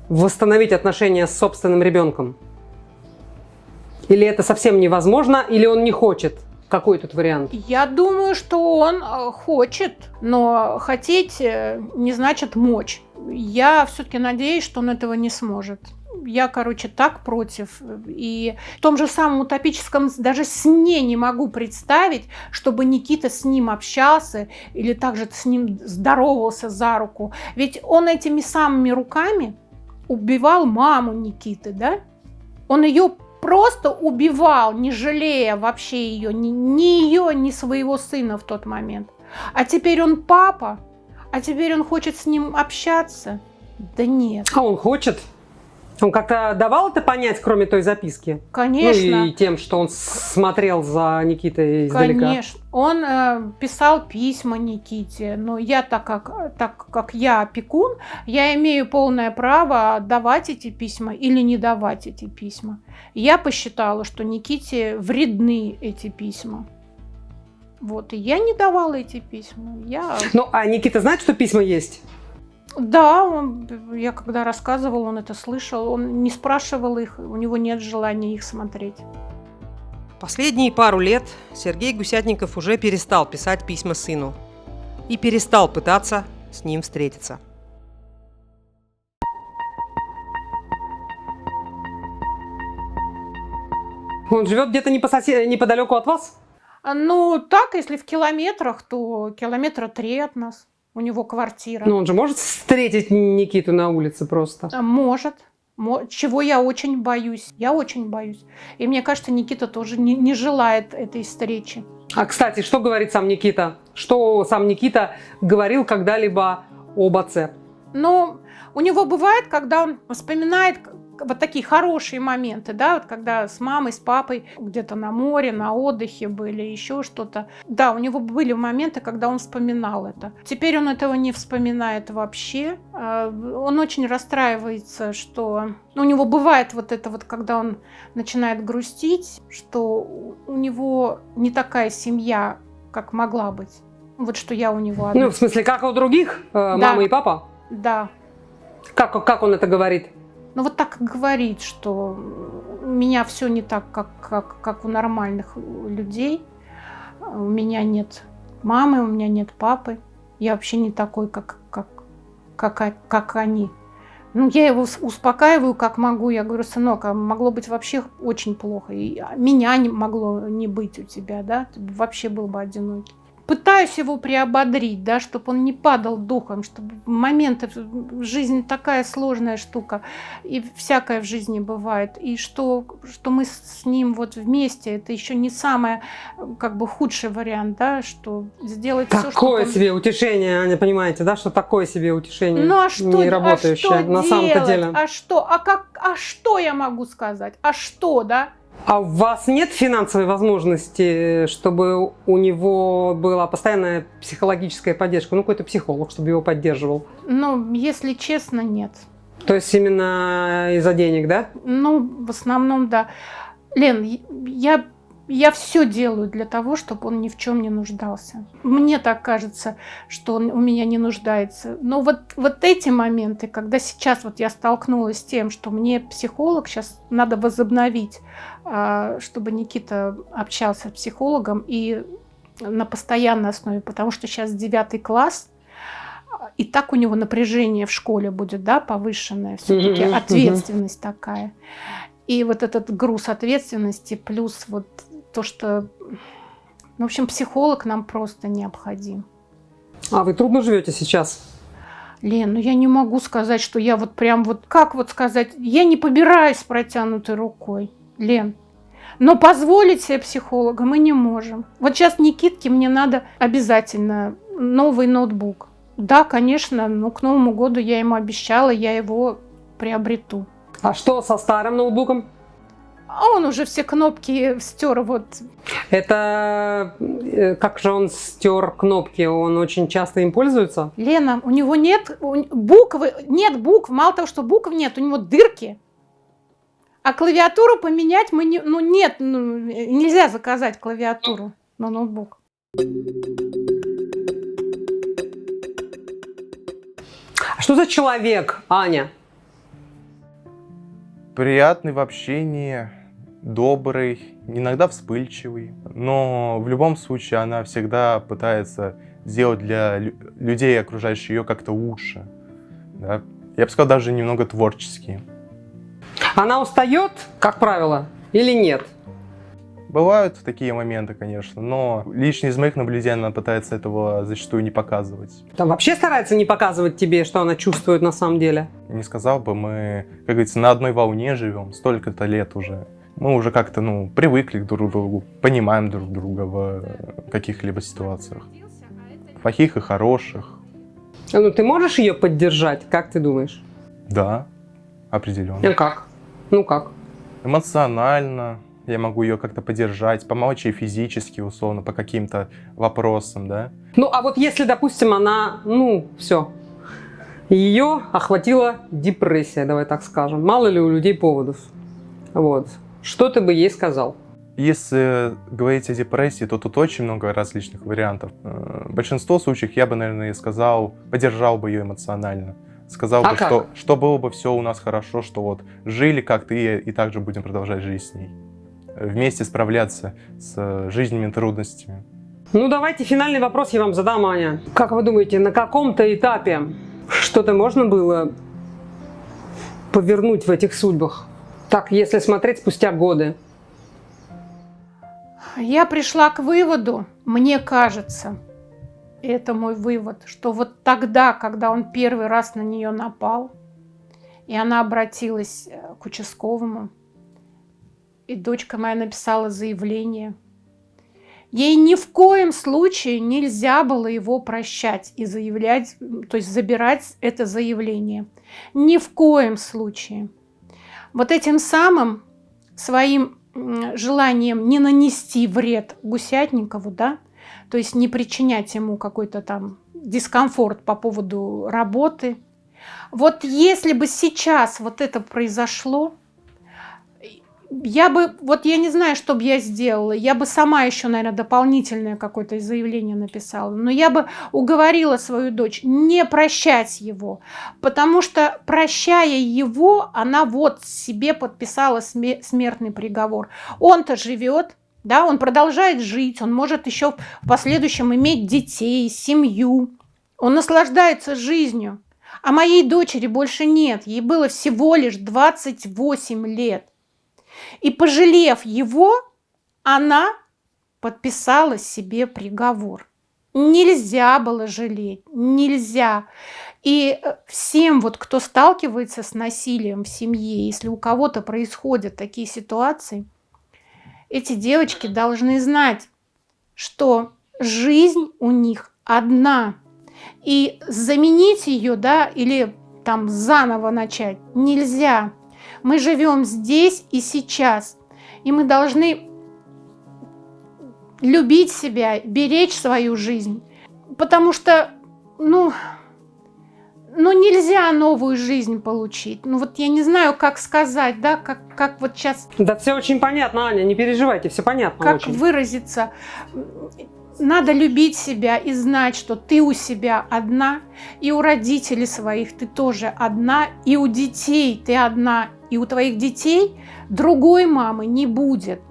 восстановить отношения с собственным ребенком. Или это совсем невозможно, или он не хочет? Какой тут вариант? Я думаю, что он хочет, но хотеть не значит мочь. Я все-таки надеюсь, что он этого не сможет. Я, короче, так против. И в том же самом утопическом даже сне не могу представить, чтобы Никита с ним общался или также с ним здоровался за руку. Ведь он этими самыми руками убивал маму Никиты, да? Он ее просто убивал, не жалея вообще ее, ни ее, ни своего сына в тот момент. А теперь он папа, а теперь он хочет с ним общаться. Да нет. А он хочет? Он как-то давал это понять, кроме той записки? Конечно. Ну и тем, что он смотрел за Никитой издалека. Конечно. Он писал письма Никите, но я, так как я опекун, я имею полное право давать эти письма или не давать эти письма. Я посчитала, что Никите вредны эти письма. Вот, и я не давала эти письма. Ну, а Никита знает, что письма есть? Да, я когда рассказывала, он это слышал. Он не спрашивал их, у него нет желания их смотреть. Последние пару лет Сергей Гусятников уже перестал писать письма сыну и перестал пытаться с ним встретиться. Он живет где-то неподалеку от вас? Ну, так, если в километрах, то километра 3 от нас. У него квартира. Ну, он же может встретить Никиту на улице просто? Может. Чего я очень боюсь. Я очень боюсь. И мне кажется, Никита тоже не желает этой встречи. А, кстати, что говорит сам Никита? Что сам Никита говорил когда-либо об отце? Ну, у него бывает, когда он вспоминает вот такие хорошие моменты, да, вот когда с мамой, с папой где-то на море, на отдыхе были, еще что-то. Да, у него были моменты, когда он вспоминал это. Теперь он этого не вспоминает вообще. Он очень расстраивается, что у него бывает вот это вот, когда он начинает грустить, что у него не такая семья, как могла быть. Вот что я у него одна. Ну, в смысле, как у других? Да. Мама и папа? Да. Как он это говорит? Ну вот так говорит, что у меня все не так, как у нормальных людей. У меня нет мамы, у меня нет папы. Я вообще не такой, как они. Ну, я его успокаиваю, как могу. Я говорю: сынок, а могло быть вообще очень плохо. И меня не могло не быть у тебя, да? Ты вообще был бы одинокий. Пытаюсь его приободрить, да, чтобы он не падал духом, чтобы моменты, жизнь такая сложная штука, и всякое в жизни бывает, и что мы с ним вот вместе, это еще не самый как бы худший вариант, да, что сделать все, что... Такое себе утешение, Аня, понимаете, да, что такое себе утешение, ну, а что, не работающее на самом-то деле. А что я могу сказать? А что, да? А у вас нет финансовой возможности, чтобы у него была постоянная психологическая поддержка? Ну, какой-то психолог, чтобы его поддерживал? Ну, если честно, нет. То есть именно из-за денег, да? Ну, в основном, да. Лен, я все делаю для того, чтобы он ни в чем не нуждался. Мне так кажется, что он у меня не нуждается. Но вот эти моменты, когда сейчас вот я столкнулась с тем, что мне психолог сейчас надо возобновить, чтобы Никита общался с психологом и на постоянной основе, потому что сейчас 9 класс, и так у него напряжение в школе будет, да, повышенное, все-таки ответственность такая. И вот этот груз ответственности плюс вот то, что, в общем, психолог нам просто необходим. А вы трудно живете сейчас? Лен, ну я не могу сказать, что я вот прям вот, как вот сказать, я не побираюсь с протянутой рукой, Лен. Но позволить себе психолога мы не можем. Вот сейчас Никитке мне надо обязательно новый ноутбук. Да, конечно, но к Новому году я ему обещала, я его приобрету. А что со старым ноутбуком? А он уже все кнопки стер вот. Это как же он стер кнопки? Он очень часто им пользуется? Лена, у него нет буквы, нет букв, мало того, что букв нет, у него дырки. А клавиатуру поменять мы не, нельзя заказать клавиатуру на ноутбук. А что за человек, Аня? Приятный в общении, добрый, иногда вспыльчивый. Но в любом случае она всегда пытается сделать для людей, окружающих ее, как-то лучше. Да? Я бы сказал, даже немного творческий. Она устает, как правило, или нет? Бывают такие моменты, конечно, но лично из моих наблюдений она пытается этого зачастую не показывать. Там вообще старается не показывать тебе, что она чувствует на самом деле? Не сказал бы, мы, как говорится, на одной волне живем, столько-то лет уже. Мы уже как-то, привыкли друг к другу, понимаем друг друга в каких-либо ситуациях. Плохих и хороших. Ты можешь ее поддержать, как ты думаешь? Да, определенно. Ну как? Ну как? Эмоционально. Я могу ее как-то поддержать, помочь ей физически, условно, по каким-то вопросам, да. А вот если, допустим, она, все, ее охватила депрессия, давай так скажем. Мало ли у людей поводов. Вот. Что ты бы ей сказал? Если говорить о депрессии, то тут очень много различных вариантов. В большинстве случаев я бы, наверное, сказал, поддержал бы ее эмоционально. Сказал бы, что было бы все у нас хорошо, что вот жили как-то и также будем продолжать жить с ней. Вместе справляться с жизненными трудностями. Давайте финальный вопрос я вам задам, Аня. Как вы думаете, на каком-то этапе что-то можно было повернуть в этих судьбах? Так, если смотреть спустя годы. Я пришла к выводу, мне кажется, и это мой вывод, что вот тогда, когда он первый раз на нее напал, и она обратилась к участковому, и дочка моя написала заявление. Ей ни в коем случае нельзя было его прощать и заявлять, то есть забирать это заявление. Ни в коем случае. Вот этим самым своим желанием не нанести вред Гусятникову, да, то есть не причинять ему какой-то там дискомфорт по поводу работы. Вот если бы сейчас вот это произошло, я не знаю, что бы я сделала. Я бы сама еще, наверное, дополнительное какое-то заявление написала. Но я бы уговорила свою дочь не прощать его. Потому что, прощая его, она вот себе подписала смертный приговор. Он-то живет, да, он продолжает жить, он может еще в последующем иметь детей, семью. Он наслаждается жизнью. А моей дочери больше нет. Ей было всего лишь 28 лет. И, пожалев его, она подписала себе приговор. Нельзя было жалеть, нельзя. И всем, кто сталкивается с насилием в семье, если у кого-то происходят такие ситуации, эти девочки должны знать, что жизнь у них одна. И заменить ее, да, или там заново начать нельзя. Мы живем здесь и сейчас, и мы должны любить себя, беречь свою жизнь, потому что, нельзя новую жизнь получить. Я не знаю, как сказать, да, как вот сейчас... Да, все очень понятно, Аня, не переживайте, все понятно. Как очень. выразиться? Надо любить себя и знать, что ты у себя одна, и у родителей своих ты тоже одна, и у детей ты одна, и у твоих детей другой мамы не будет.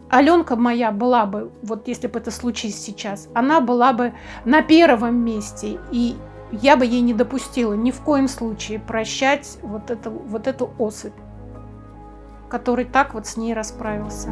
Аленка моя была бы, вот если бы это случилось сейчас, она была бы на первом месте, и я бы ей не допустила ни в коем случае прощать вот эту особь, который так вот с ней расправился.